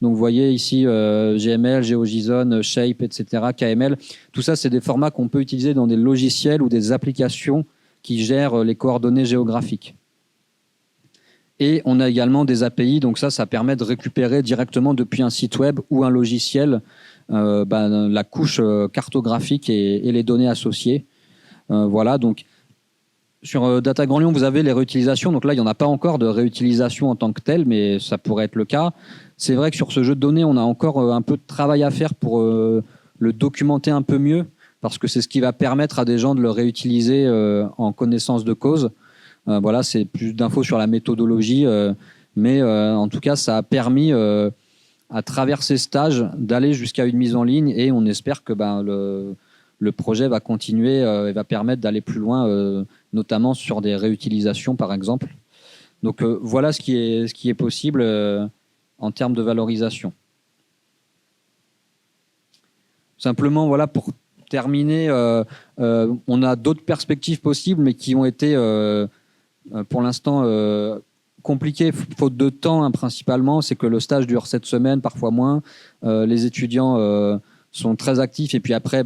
Donc vous voyez ici GML, GeoJSON, Shape, etc., KML. Tout ça, c'est des formats qu'on peut utiliser dans des logiciels ou des applications qui gère les coordonnées géographiques. Et on a également des API, donc ça permet de récupérer directement depuis un site web ou un logiciel la couche cartographique et les données associées. Voilà, donc sur Data Grand Lyon, vous avez les réutilisations. Donc là, il n'y en a pas encore de réutilisation en tant que telle, mais ça pourrait être le cas. C'est vrai que sur ce jeu de données, on a encore un peu de travail à faire pour le documenter un peu mieux, parce que c'est ce qui va permettre à des gens de le réutiliser en connaissance de cause. Voilà, c'est plus d'infos sur la méthodologie, mais en tout cas, ça a permis à travers ces stages d'aller jusqu'à une mise en ligne, et on espère que le projet va continuer et va permettre d'aller plus loin, notamment sur des réutilisations, par exemple. Donc voilà ce qui est possible en termes de valorisation. Simplement, voilà, pour terminer, on a d'autres perspectives possibles, mais qui ont été pour l'instant compliquées, faute de temps principalement. C'est que le stage dure 7 semaines, parfois moins. Les étudiants sont très actifs, et puis après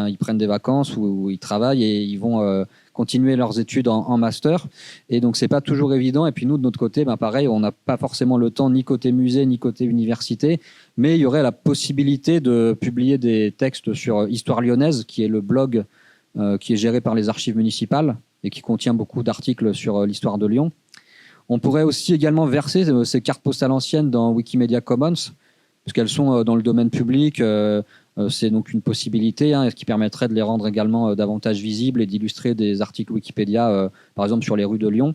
ils prennent des vacances ou ils travaillent et ils vont continuer leurs études en master, et donc c'est pas toujours évident. Et puis nous, de notre côté, pareil, on n'a pas forcément le temps, ni côté musée ni côté université, mais il y aurait la possibilité de publier des textes sur Histoire lyonnaise, qui est le blog qui est géré par les archives municipales et qui contient beaucoup d'articles sur l'histoire de Lyon. On pourrait aussi également verser ces cartes postales anciennes dans Wikimedia Commons, puisqu'elles sont dans le domaine public. C'est donc une possibilité, ce qui permettrait de les rendre également davantage visibles et d'illustrer des articles Wikipédia, par exemple sur les rues de Lyon.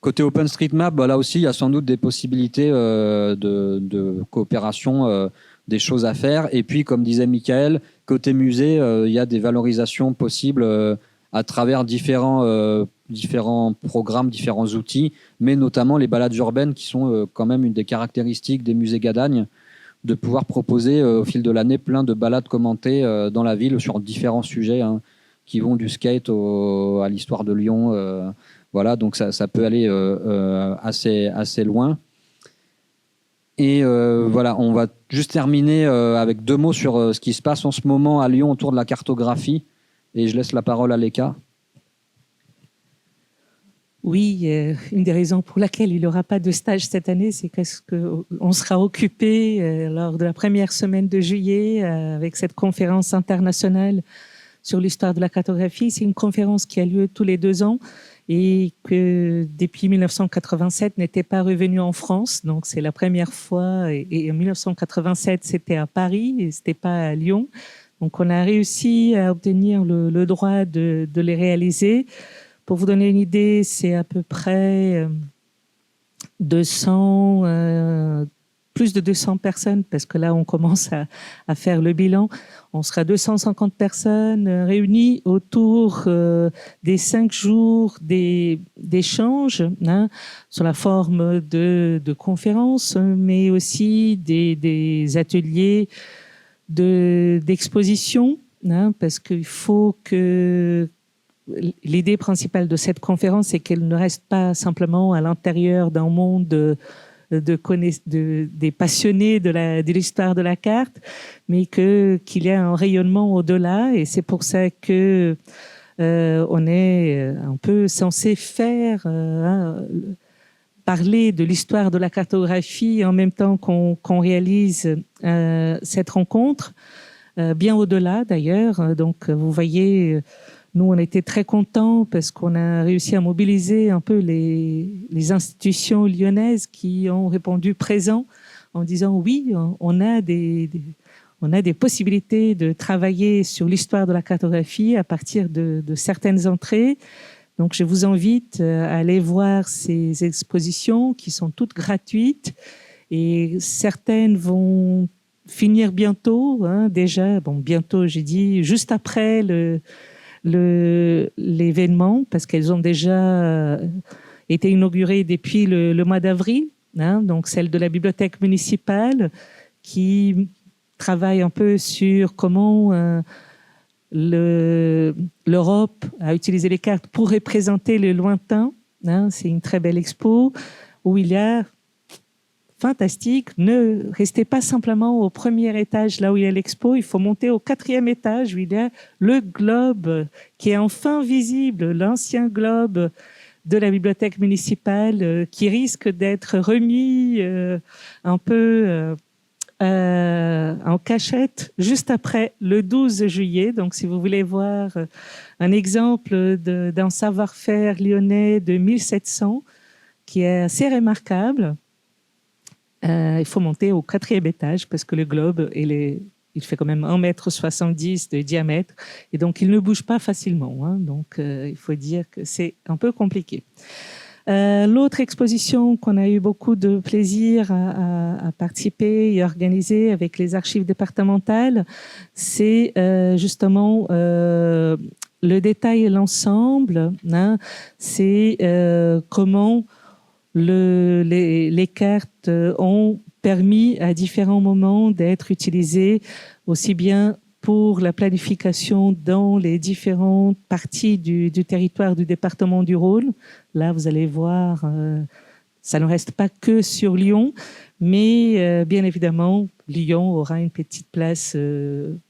Côté OpenStreetMap, là aussi, il y a sans doute des possibilités de coopération, des choses à faire. Et puis, comme disait Michael, côté musée, il y a des valorisations possibles à travers différents programmes, différents outils, mais notamment les balades urbaines, qui sont quand même une des caractéristiques des musées Gadagne, de pouvoir proposer au fil de l'année plein de balades commentées dans la ville sur différents sujets, qui vont du skate à l'histoire de Lyon. Voilà, donc ça peut aller assez loin. Et voilà, on va juste terminer avec 2 mots sur ce qui se passe en ce moment à Lyon autour de la cartographie. Et je laisse la parole à Léka. Oui, une des raisons pour laquelle il n'y aura pas de stage cette année, c'est qu'on sera occupé lors de la première semaine de juillet avec cette conférence internationale sur l'histoire de la cartographie. C'est une conférence qui a lieu tous les 2 ans et que depuis 1987 n'était pas revenue en France. Donc c'est la première fois, et en 1987 c'était à Paris et c'était pas à Lyon. Donc on a réussi à obtenir le droit de les réaliser. Pour vous donner une idée, c'est à peu près 200, plus de 200 personnes, parce que là, on commence à faire le bilan. On sera 250 personnes réunies autour des 5 jours d'échanges, sous la forme de conférences, mais aussi des ateliers d'exposition, parce qu'il faut que... L'idée principale de cette conférence, c'est qu'elle ne reste pas simplement à l'intérieur d'un monde des passionnés de l'histoire de la carte, mais qu'il y a un rayonnement au-delà. Et c'est pour ça que on est un peu censé parler de l'histoire de la cartographie en même temps qu'on réalise cette rencontre, bien au-delà d'ailleurs. Donc vous voyez... Nous, on était très contents parce qu'on a réussi à mobiliser un peu les institutions lyonnaises qui ont répondu présent en disant oui, on a des possibilités de travailler sur l'histoire de la cartographie à partir de certaines entrées. Donc, je vous invite à aller voir ces expositions qui sont toutes gratuites et certaines vont finir bientôt. Déjà, bientôt, j'ai dit juste après l'événement, parce qu'elles ont déjà été inaugurées depuis le mois d'avril, donc celle de la bibliothèque municipale qui travaille un peu sur comment l'Europe a utilisé les cartes pour représenter le lointain. C'est une très belle expo où il y a fantastique. Ne restez pas simplement au premier étage, là où il y a l'expo. Il faut monter au 4e étage, où il y a le globe qui est enfin visible, l'ancien globe de la bibliothèque municipale qui risque d'être remis un peu en cachette juste après le 12 juillet. Donc, si vous voulez voir un exemple d'un savoir-faire lyonnais de 1700 qui est assez remarquable, il faut monter au 4e étage parce que le globe, il fait quand même 1,70 m de diamètre et donc il ne bouge pas facilement. Hein. Donc, il faut dire que c'est un peu compliqué. L'autre exposition qu'on a eu beaucoup de plaisir à participer et organiser avec les archives départementales, c'est justement le détail et l'ensemble. Hein. C'est comment les cartes ont permis à différents moments d'être utilisées aussi bien pour la planification dans les différentes parties du territoire du département du Rhône. Là, vous allez voir, ça ne reste pas que sur Lyon, mais bien évidemment, Lyon aura une petite place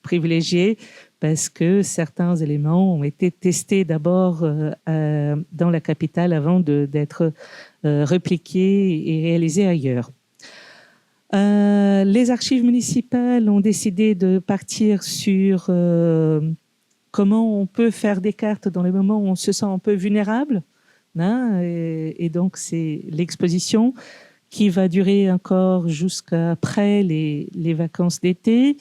privilégiée parce que certains éléments ont été testés d'abord dans la capitale avant d'être répliqués et réalisés ailleurs. Les archives municipales ont décidé de partir sur comment on peut faire des cartes dans les moments où on se sent un peu vulnérable. Hein, et donc, c'est l'exposition qui va durer encore jusqu'après les vacances d'été,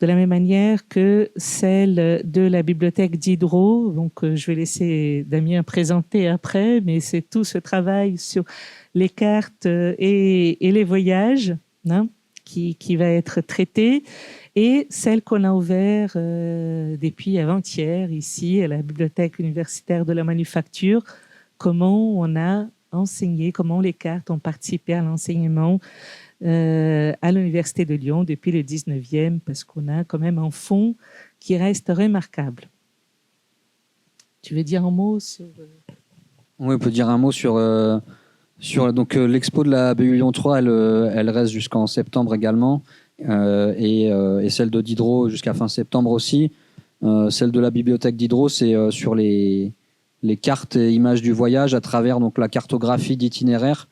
de la même manière que celle de la bibliothèque Diderot. Donc, je vais laisser Damien présenter après, mais c'est tout ce travail sur les cartes et les voyages. Hein, qui va être traitée, et celle qu'on a ouverte depuis avant-hier ici à la bibliothèque universitaire de la Manufacture, comment on a enseigné, comment les cartes ont participé à l'enseignement à l'Université de Lyon depuis le 19e, parce qu'on a quand même un fond qui reste remarquable. Tu veux dire un mot sur... Oui, on peut dire un mot sur donc l'expo de la BU Lyon 3, elle reste jusqu'en septembre également, et celle de Diderot jusqu'à fin septembre aussi. Celle de la bibliothèque Diderot, c'est sur les cartes et images du voyage à travers donc la cartographie d'itinéraire,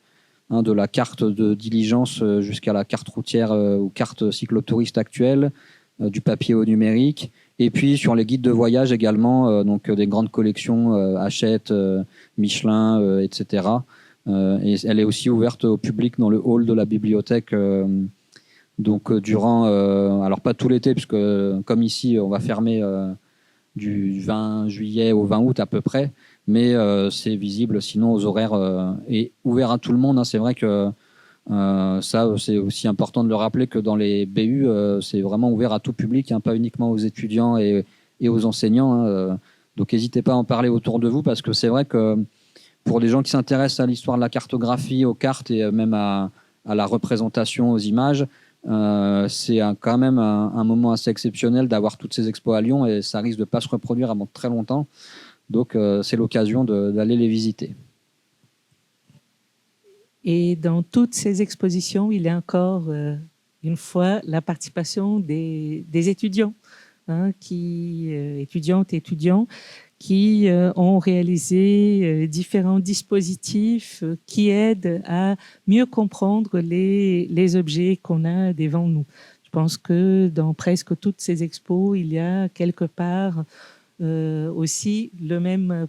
hein, de la carte de diligence jusqu'à la carte routière ou carte cyclotouriste actuelle, du papier au numérique, et puis sur les guides de voyage également, donc des grandes collections Hachette, Michelin, etc. Et elle est aussi ouverte au public dans le hall de la bibliothèque, donc durant, alors pas tout l'été, puisque comme ici on va fermer du 20 juillet au 20 août à peu près, mais c'est visible sinon aux horaires et ouvert à tout le monde. Hein. C'est vrai que ça c'est aussi important de le rappeler que dans les BU c'est vraiment ouvert à tout public, hein, pas uniquement aux étudiants et aux enseignants. Hein. Donc n'hésitez pas à en parler autour de vous, parce que c'est vrai que pour les gens qui s'intéressent à l'histoire de la cartographie, aux cartes et même à la représentation, aux images, c'est quand même un moment assez exceptionnel d'avoir toutes ces expos à Lyon, et ça risque de ne pas se reproduire avant très longtemps. Donc c'est l'occasion d'aller les visiter. Et dans toutes ces expositions, il y a encore une fois la participation des étudiants, hein, étudiantes et étudiants, qui ont réalisé différents dispositifs qui aident à mieux comprendre les objets qu'on a devant nous. Je pense que dans presque toutes ces expos, il y a quelque part aussi le même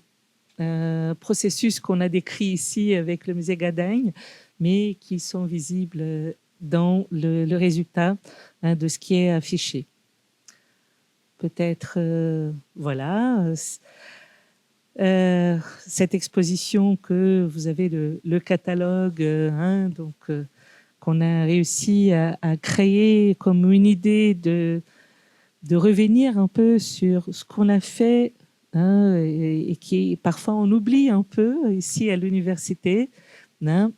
processus qu'on a décrit ici avec le musée Gadagne, mais qui sont visibles dans le résultat, hein, de ce qui est affiché. Peut-être, voilà, cette exposition que vous avez, le catalogue, hein, donc, qu'on a réussi à créer comme une idée de revenir un peu sur ce qu'on a fait, hein, et qui parfois on oublie un peu ici à l'université. Hein,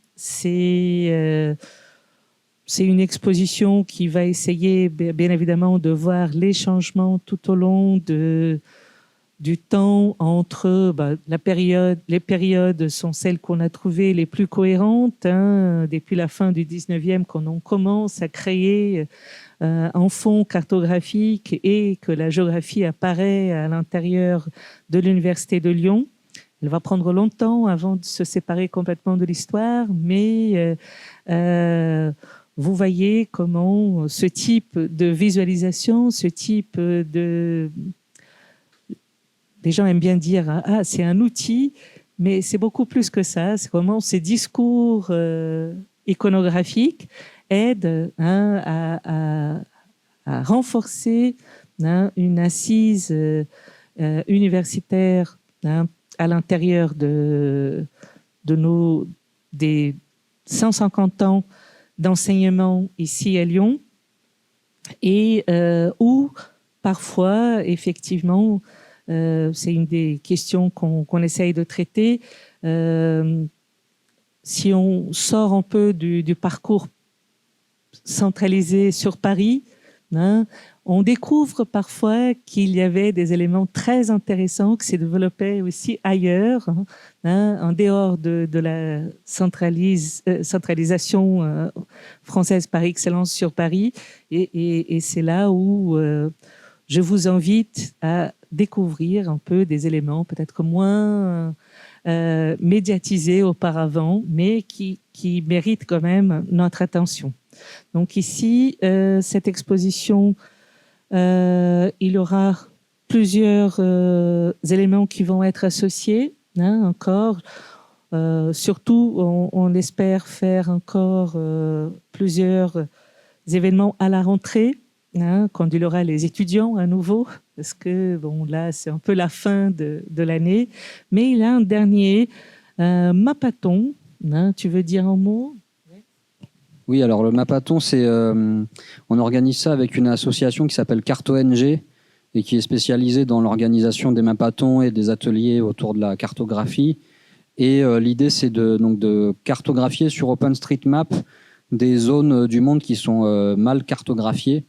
c'est une exposition qui va essayer, bien évidemment, de voir les changements tout au long de du temps entre les périodes sont celles qu'on a trouvées les plus cohérentes, hein, depuis la fin du 19e, quand on commence à créer un fond cartographique et que la géographie apparaît à l'intérieur de l'Université de Lyon. Elle va prendre longtemps avant de se séparer complètement de l'histoire, mais vous voyez comment ce type de visualisation, ce type de... Les gens aiment bien dire « Ah, c'est un outil », mais c'est beaucoup plus que ça. C'est comment ces discours iconographiques aident, hein, à renforcer, hein, une assise universitaire, hein, à l'intérieur des 150 ans d'enseignement ici à Lyon, et où parfois, effectivement, c'est une des questions qu'on essaye de traiter. Si on sort un peu du parcours centralisé sur Paris, hein, on découvre parfois qu'il y avait des éléments très intéressants qui se développaient aussi ailleurs, hein, en dehors de la centralisation française par excellence sur Paris. Et c'est là où je vous invite à découvrir un peu des éléments peut-être moins médiatisés auparavant, mais qui méritent quand même notre attention. Donc ici, cette exposition, il y aura plusieurs éléments qui vont être associés, hein, encore. Surtout, on espère faire encore plusieurs événements à la rentrée, hein, quand il y aura les étudiants à nouveau, parce que bon, là, c'est un peu la fin de l'année. Mais il y a un dernier, Mapathon. Hein, tu veux dire un mot ? Oui, alors le Mapathon, on organise ça avec une association qui s'appelle Cart-ONG et qui est spécialisée dans l'organisation des Mapathons et des ateliers autour de la cartographie. Et l'idée, c'est de cartographier sur OpenStreetMap des zones du monde qui sont mal cartographiées,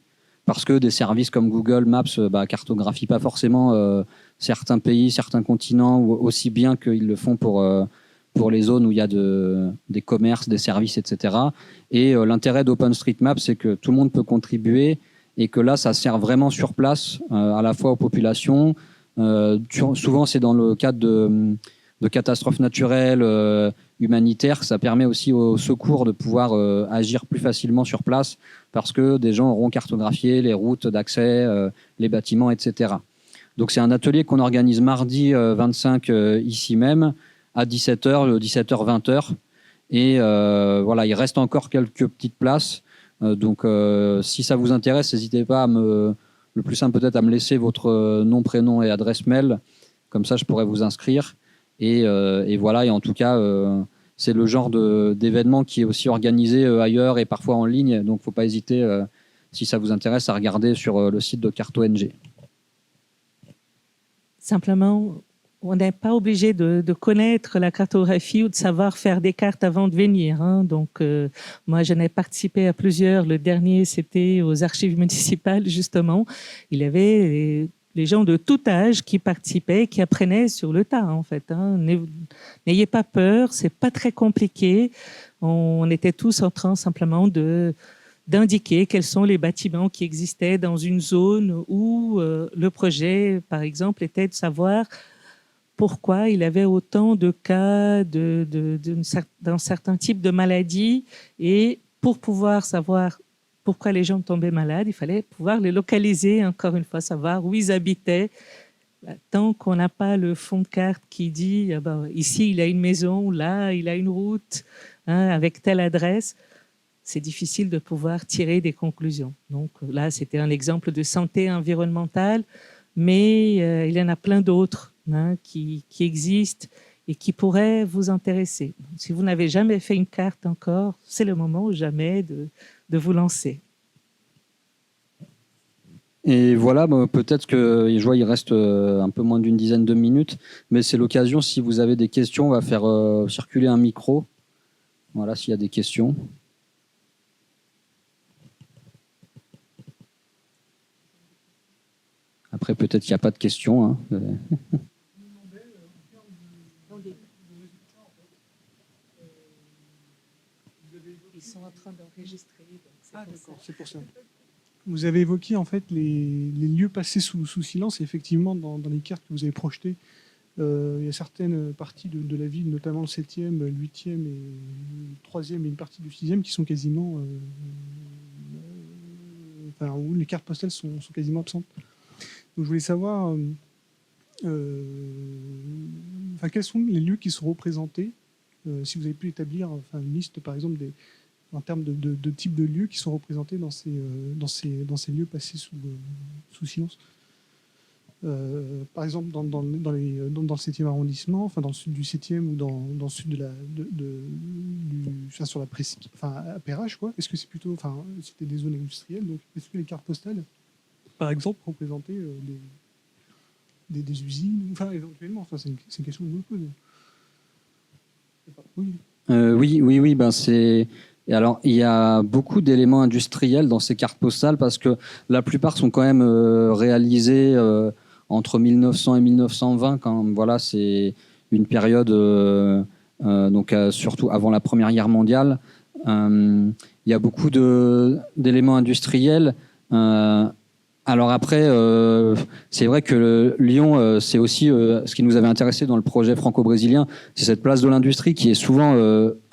parce que des services comme Google Maps cartographient pas forcément certains pays, certains continents aussi bien qu'ils le font pour les zones où il y a des commerces, des services, etc. Et l'intérêt d'OpenStreetMap, c'est que tout le monde peut contribuer et que là, ça sert vraiment sur place, à la fois aux populations. Souvent, c'est dans le cadre de catastrophes naturelles, humanitaires. Ça permet aussi aux secours de pouvoir agir plus facilement sur place parce que des gens auront cartographié les routes d'accès, les bâtiments, etc. Donc, c'est un atelier qu'on organise mardi 25 ici même, à 17h, le 17h-20h. Et voilà, il reste encore quelques petites places. Donc, si ça vous intéresse, n'hésitez pas le plus simple peut-être à me laisser votre nom, prénom et adresse mail. Comme ça, je pourrais vous inscrire. Et voilà, et en tout cas, c'est le genre d'événement qui est aussi organisé ailleurs et parfois en ligne. Donc, il ne faut pas hésiter, si ça vous intéresse, à regarder sur le site de Cart-ONG. Simplement, on n'est pas obligé de connaître la cartographie ou de savoir faire des cartes avant de venir. Hein. Donc, moi, j'en ai participé à plusieurs. Le dernier, c'était aux archives municipales, justement. Il y avait les gens de tout âge qui participaient, qui apprenaient sur le tas, en fait. Hein. N'ayez pas peur, c'est pas très compliqué. On était tous en train simplement d'indiquer quels sont les bâtiments qui existaient dans une zone où le projet, par exemple, était de savoir pourquoi il avait autant de cas d'un certain type de maladie. Et pour pouvoir savoir pourquoi les gens tombaient malades, il fallait pouvoir les localiser, encore une fois, savoir où ils habitaient. Tant qu'on n'a pas le fond de carte qui dit ici il a une maison, là il a une route, hein, avec telle adresse, c'est difficile de pouvoir tirer des conclusions. Donc là, c'était un exemple de santé environnementale, mais il y en a plein d'autres, hein, qui existent et qui pourraient vous intéresser. Donc, si vous n'avez jamais fait une carte encore, c'est le moment ou jamais de vous lancer. Et voilà, peut-être que je vois il reste un peu moins d'une dizaine de minutes, mais c'est l'occasion, si vous avez des questions, on va faire circuler un micro. Voilà, s'il y a des questions. Après, peut-être peut-être qu'il n'y a pas de questions. Hein. Ils sont en train d'enregistrer. D'accord, c'est pour ça. Vous avez évoqué en fait les lieux passés sous silence. Et effectivement, dans les cartes que vous avez projetées, il y a certaines parties de la ville, notamment le 7e, le 8e et le 3e et une partie du 6e qui sont quasiment... où les cartes postales sont quasiment absentes. Donc je voulais savoir quels sont les lieux qui sont représentés, si vous avez pu établir une liste par exemple en termes de type de lieux qui sont représentés dans ces lieux passés sous silence. Par exemple, dans le 7e arrondissement, enfin dans le sud du 7e ou dans le sud sur la à Perrache, quoi. Est-ce que c'est plutôt, c'était des zones industrielles, donc est-ce que les cartes postales, par exemple, représentaient des usines, éventuellement, c'est une question que je me pose. Oui. Oui, ben c'est. Et alors, il y a beaucoup d'éléments industriels dans ces cartes postales parce que la plupart sont quand même réalisés entre 1900 et 1920. Quand voilà, c'est une période donc surtout avant la Première Guerre mondiale. Il y a beaucoup d'éléments industriels. Alors après, c'est vrai que Lyon, c'est aussi ce qui nous avait intéressé dans le projet franco-brésilien, c'est cette place de l'industrie qui est souvent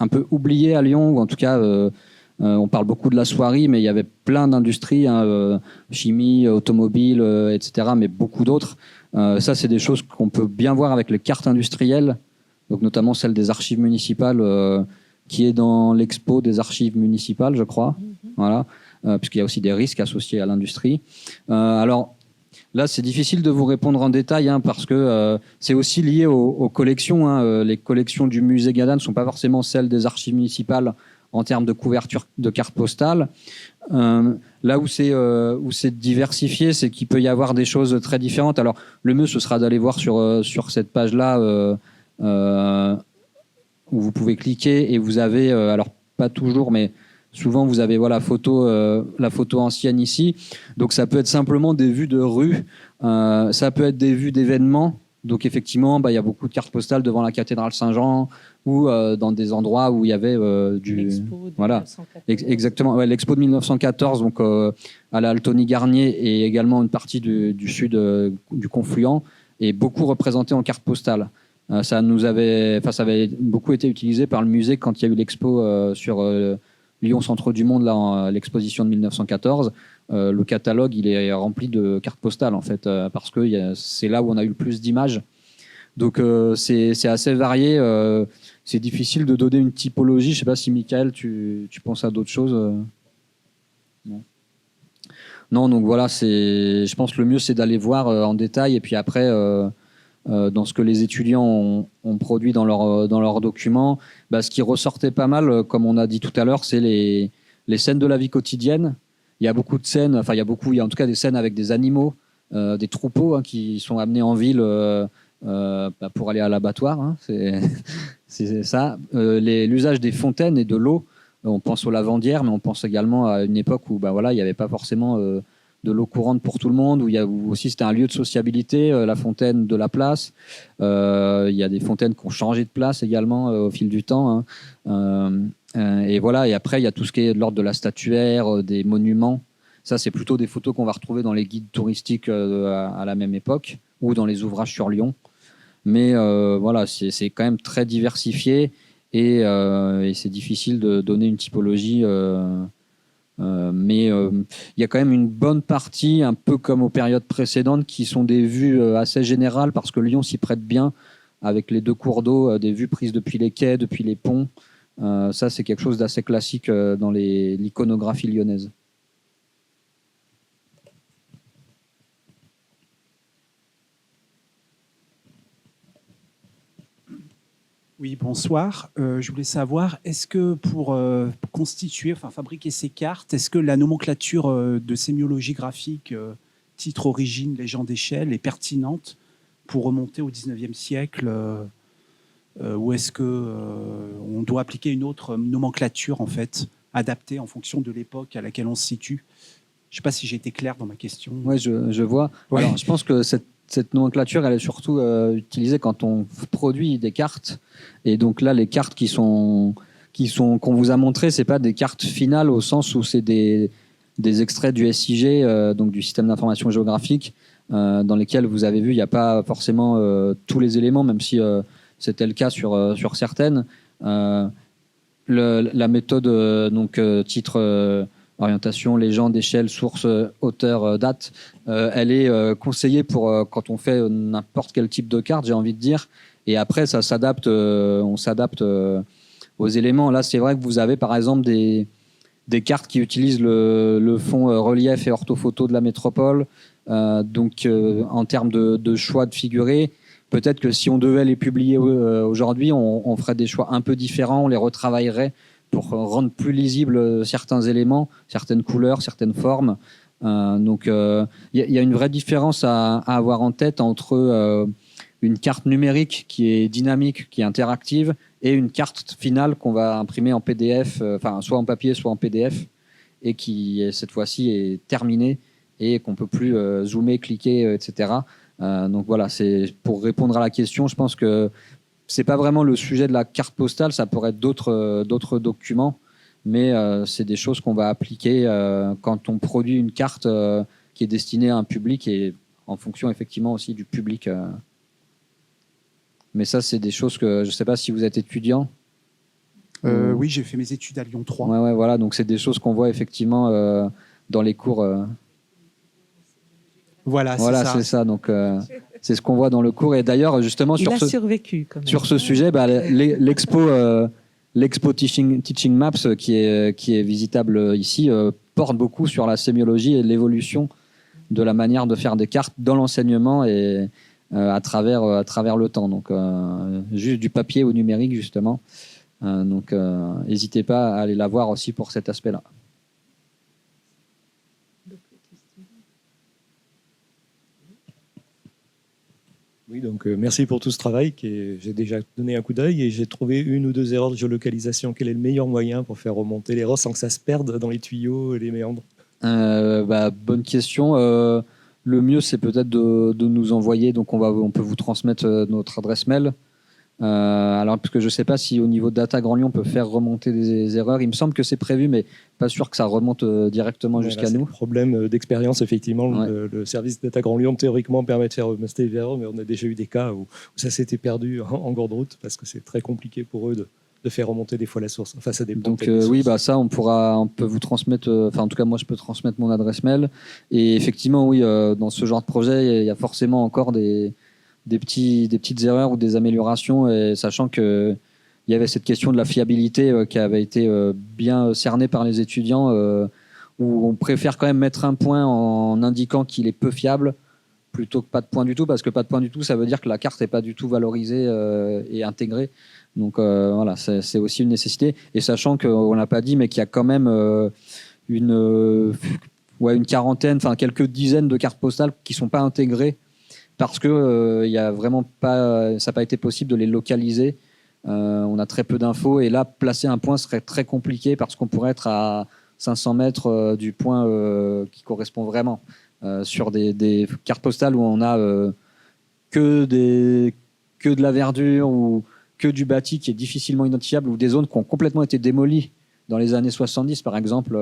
un peu oubliée à Lyon, ou en tout cas, on parle beaucoup de la soierie, mais il y avait plein d'industries, chimie, automobile, etc., mais beaucoup d'autres. Ça, c'est des choses qu'on peut bien voir avec les cartes industrielles, donc notamment celle des archives municipales, qui est dans l'expo des archives municipales, je crois. Voilà. Puisqu'il y a aussi des risques associés à l'industrie. Alors là, c'est difficile de vous répondre en détail parce que c'est aussi lié aux collections. Les collections du musée Gadagne ne sont pas forcément celles des archives municipales en termes de couverture de cartes postales. Là où c'est diversifié, c'est qu'il peut y avoir des choses très différentes. Alors le mieux, ce sera d'aller voir sur cette page-là où vous pouvez cliquer et vous avez, alors pas toujours, mais souvent, vous avez la photo ancienne ici. Donc, ça peut être simplement des vues de rue. Ça peut être des vues d'événements. Donc, effectivement, il y a beaucoup de cartes postales devant la cathédrale Saint-Jean ou dans des endroits où il y avait L'expo de voilà, 1914. exactement. Ouais, l'expo de 1914, donc à la Altony-Garnier et également une partie du sud du confluent est beaucoup représentée en cartes postales. Ça avait beaucoup été utilisé par le musée quand il y a eu l'expo sur Lyon Centre du Monde, là, l'exposition de 1914, le catalogue il est rempli de cartes postales en fait, parce que c'est là où on a eu le plus d'images. Donc c'est assez varié. C'est difficile de donner une typologie. Je ne sais pas si Michael, tu penses à d'autres choses. Non, donc voilà, je pense que le mieux c'est d'aller voir en détail et puis après. Dans ce que les étudiants ont produit dans leurs documents, ce qui ressortait pas mal, comme on a dit tout à l'heure, c'est les scènes de la vie quotidienne. Il y a beaucoup de scènes, il y a en tout cas des scènes avec des animaux, des troupeaux qui sont amenés en ville pour aller à l'abattoir. C'est ça. L'usage des fontaines et de l'eau, on pense aux lavandières, mais on pense également à une époque où il n'y avait pas forcément de l'eau courante pour tout le monde, où aussi c'était un lieu de sociabilité, la fontaine de la place. Il y a des fontaines qui ont changé de place également au fil du temps. Et voilà. Et après, il y a tout ce qui est de l'ordre de la statuaire, des monuments. Ça, c'est plutôt des photos qu'on va retrouver dans les guides touristiques à la même époque ou dans les ouvrages sur Lyon. Mais voilà, c'est quand même très diversifié et c'est difficile de donner une typologie. Mais il y a quand même une bonne partie, un peu comme aux périodes précédentes, qui sont des vues assez générales parce que Lyon s'y prête bien avec les deux cours d'eau, des vues prises depuis les quais, depuis les ponts. Ça, c'est quelque chose d'assez classique dans l'iconographie lyonnaise. Oui, bonsoir. Je voulais savoir, est-ce que pour fabriquer ces cartes, est-ce que la nomenclature de sémiologie graphique, titre, origine, légende, échelle, est pertinente pour remonter au XIXe siècle ou est-ce qu'on doit appliquer une autre nomenclature en fait, adaptée en fonction de l'époque à laquelle on se situe? Je ne sais pas si j'ai été clair dans ma question. Oui, je vois. Ouais. Alors, je pense que cette nomenclature, elle est surtout utilisée quand on produit des cartes. Et donc là, les cartes qu'on vous a montrées, c'est pas des cartes finales au sens où c'est des extraits du SIG, donc du système d'information géographique, dans lesquels vous avez vu, il n'y a pas forcément tous les éléments, même si c'était le cas sur certaines. La méthode, titre, orientation, légende, échelle, source, auteur, date, elle est conseillée pour quand on fait n'importe quel type de carte, j'ai envie de dire. Et après, ça s'adapte, on s'adapte aux éléments. Là, c'est vrai que vous avez par exemple des cartes qui utilisent le fond relief et orthophoto de la métropole. En termes de choix de figurés, peut-être que si on devait les publier aujourd'hui, on ferait des choix un peu différents, on les retravaillerait pour rendre plus lisibles certains éléments, certaines couleurs, certaines formes. Il y a une vraie différence à avoir en tête entre une carte numérique qui est dynamique, qui est interactive, et une carte finale qu'on va imprimer en PDF, soit en papier, soit en PDF, et qui cette fois-ci est terminée et qu'on peut plus zoomer, cliquer, etc. Donc voilà, c'est pour répondre à la question. Je pense que c'est pas vraiment le sujet de la carte postale, ça pourrait être d'autres documents, mais c'est des choses qu'on va appliquer quand on produit une carte qui est destinée à un public et en fonction effectivement aussi du public. Mais ça, c'est des choses que je sais pas si vous êtes étudiant. Oui, j'ai fait mes études à Lyon 3. Ouais, voilà, donc c'est des choses qu'on voit effectivement dans les cours. Voilà, c'est ça. Donc c'est ce qu'on voit dans le cours. Et d'ailleurs, justement, Il a survécu quand même. Sur ce sujet, l'expo Teaching Maps qui est visitable ici porte beaucoup sur la sémiologie et l'évolution de la manière de faire des cartes dans l'enseignement et à travers le temps. Donc juste du papier au numérique justement. N'hésitez pas à aller la voir aussi pour cet aspect-là. Oui, donc merci pour tout ce travail. J'ai déjà donné un coup d'œil et j'ai trouvé une ou deux erreurs de géolocalisation. Quel est le meilleur moyen pour faire remonter les ROS sans que ça se perde dans les tuyaux et les méandres? Bonne question. Le mieux, c'est peut-être de nous envoyer. Donc, on peut vous transmettre notre adresse mail. Alors, parce que je ne sais pas si au niveau de Data Grand Lyon, on peut faire remonter des erreurs. Il me semble que c'est prévu, mais pas sûr que ça remonte directement jusqu'à nous. Problème d'expérience, effectivement. Ouais. Le service Data Grand Lyon, théoriquement, permet de faire remonter les erreurs, mais on a déjà eu des cas où ça s'était perdu en cours de route parce que c'est très compliqué pour eux de faire remonter des fois la source. Enfin, ça dépend. Donc ça, on peut vous transmettre. En tout cas, moi, je peux transmettre mon adresse mail. Et effectivement, oui, dans ce genre de projet, il y a forcément encore des petites erreurs ou des améliorations, et sachant qu'il y avait cette question de la fiabilité qui avait été bien cernée par les étudiants, où on préfère quand même mettre un point en indiquant qu'il est peu fiable plutôt que pas de point du tout, parce que pas de point du tout, ça veut dire que la carte n'est pas du tout valorisée et intégrée. Donc voilà, c'est aussi une nécessité. Et sachant qu'on l'a pas dit, mais qu'il y a quand même une quarantaine, quelques dizaines de cartes postales qui sont pas intégrées parce que y a vraiment pas, ça n'a pas été possible de les localiser. On a très peu d'infos et là, placer un point serait très compliqué parce qu'on pourrait être à 500 mètres du point qui correspond vraiment. Sur des cartes postales où on a que de la verdure ou que du bâti qui est difficilement identifiable, ou des zones qui ont complètement été démolies dans les années 70 par exemple,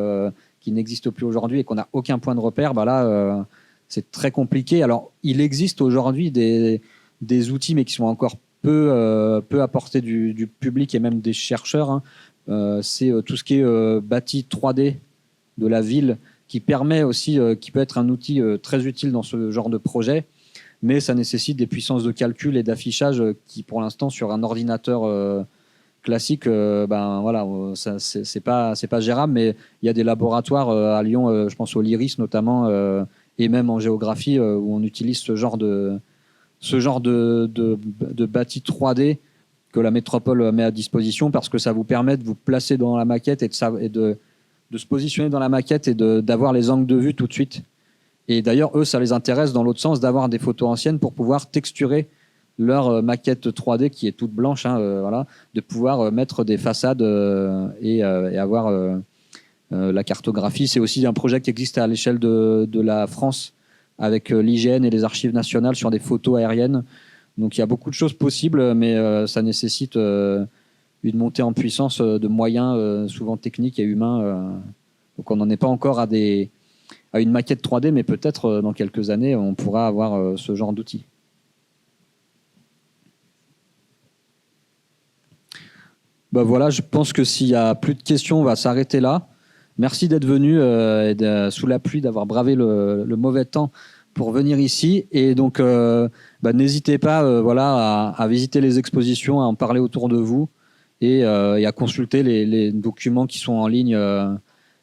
qui n'existent plus aujourd'hui et qu'on n'a aucun point de repère, là c'est très compliqué. Alors il existe aujourd'hui des outils, mais qui sont encore peu à portée du public et même des chercheurs, hein. C'est tout ce qui est bâti 3D de la ville, qui permet aussi, qui peut être un outil très utile dans ce genre de projet, mais ça nécessite des puissances de calcul et d'affichage qui, pour l'instant, sur un ordinateur classique, ça, c'est pas gérable. Mais il y a des laboratoires à Lyon, je pense au LIRIS notamment, et même en géographie, où on utilise ce genre de bâti 3D que la métropole met à disposition, parce que ça vous permet de vous placer dans la maquette et de se positionner dans la maquette et d'avoir les angles de vue tout de suite. Et d'ailleurs, eux, ça les intéresse dans l'autre sens d'avoir des photos anciennes pour pouvoir texturer leur maquette 3D qui est toute blanche, de pouvoir mettre des façades et avoir La cartographie, c'est aussi un projet qui existe à l'échelle de la France avec l'IGN et les archives nationales sur des photos aériennes. Donc il y a beaucoup de choses possibles, mais ça nécessite une montée en puissance de moyens souvent techniques et humains. Donc on n'en est pas encore à une maquette 3D, mais peut-être dans quelques années, on pourra avoir ce genre d'outils. Ben voilà, je pense que s'il n'y a plus de questions, on va s'arrêter là. Merci d'être venu sous la pluie, d'avoir bravé le mauvais temps pour venir ici. Et donc, n'hésitez pas à visiter les expositions, à en parler autour de vous et à consulter les documents qui sont en ligne,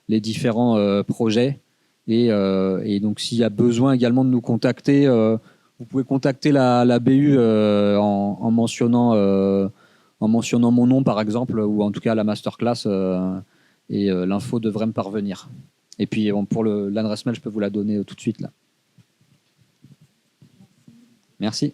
les différents projets. Et donc, s'il y a besoin également de nous contacter, vous pouvez contacter la BU en mentionnant mon nom, par exemple, ou en tout cas la masterclass. Et l'info devrait me parvenir. Et puis pour l'adresse mail, je peux vous la donner tout de suite là. Merci.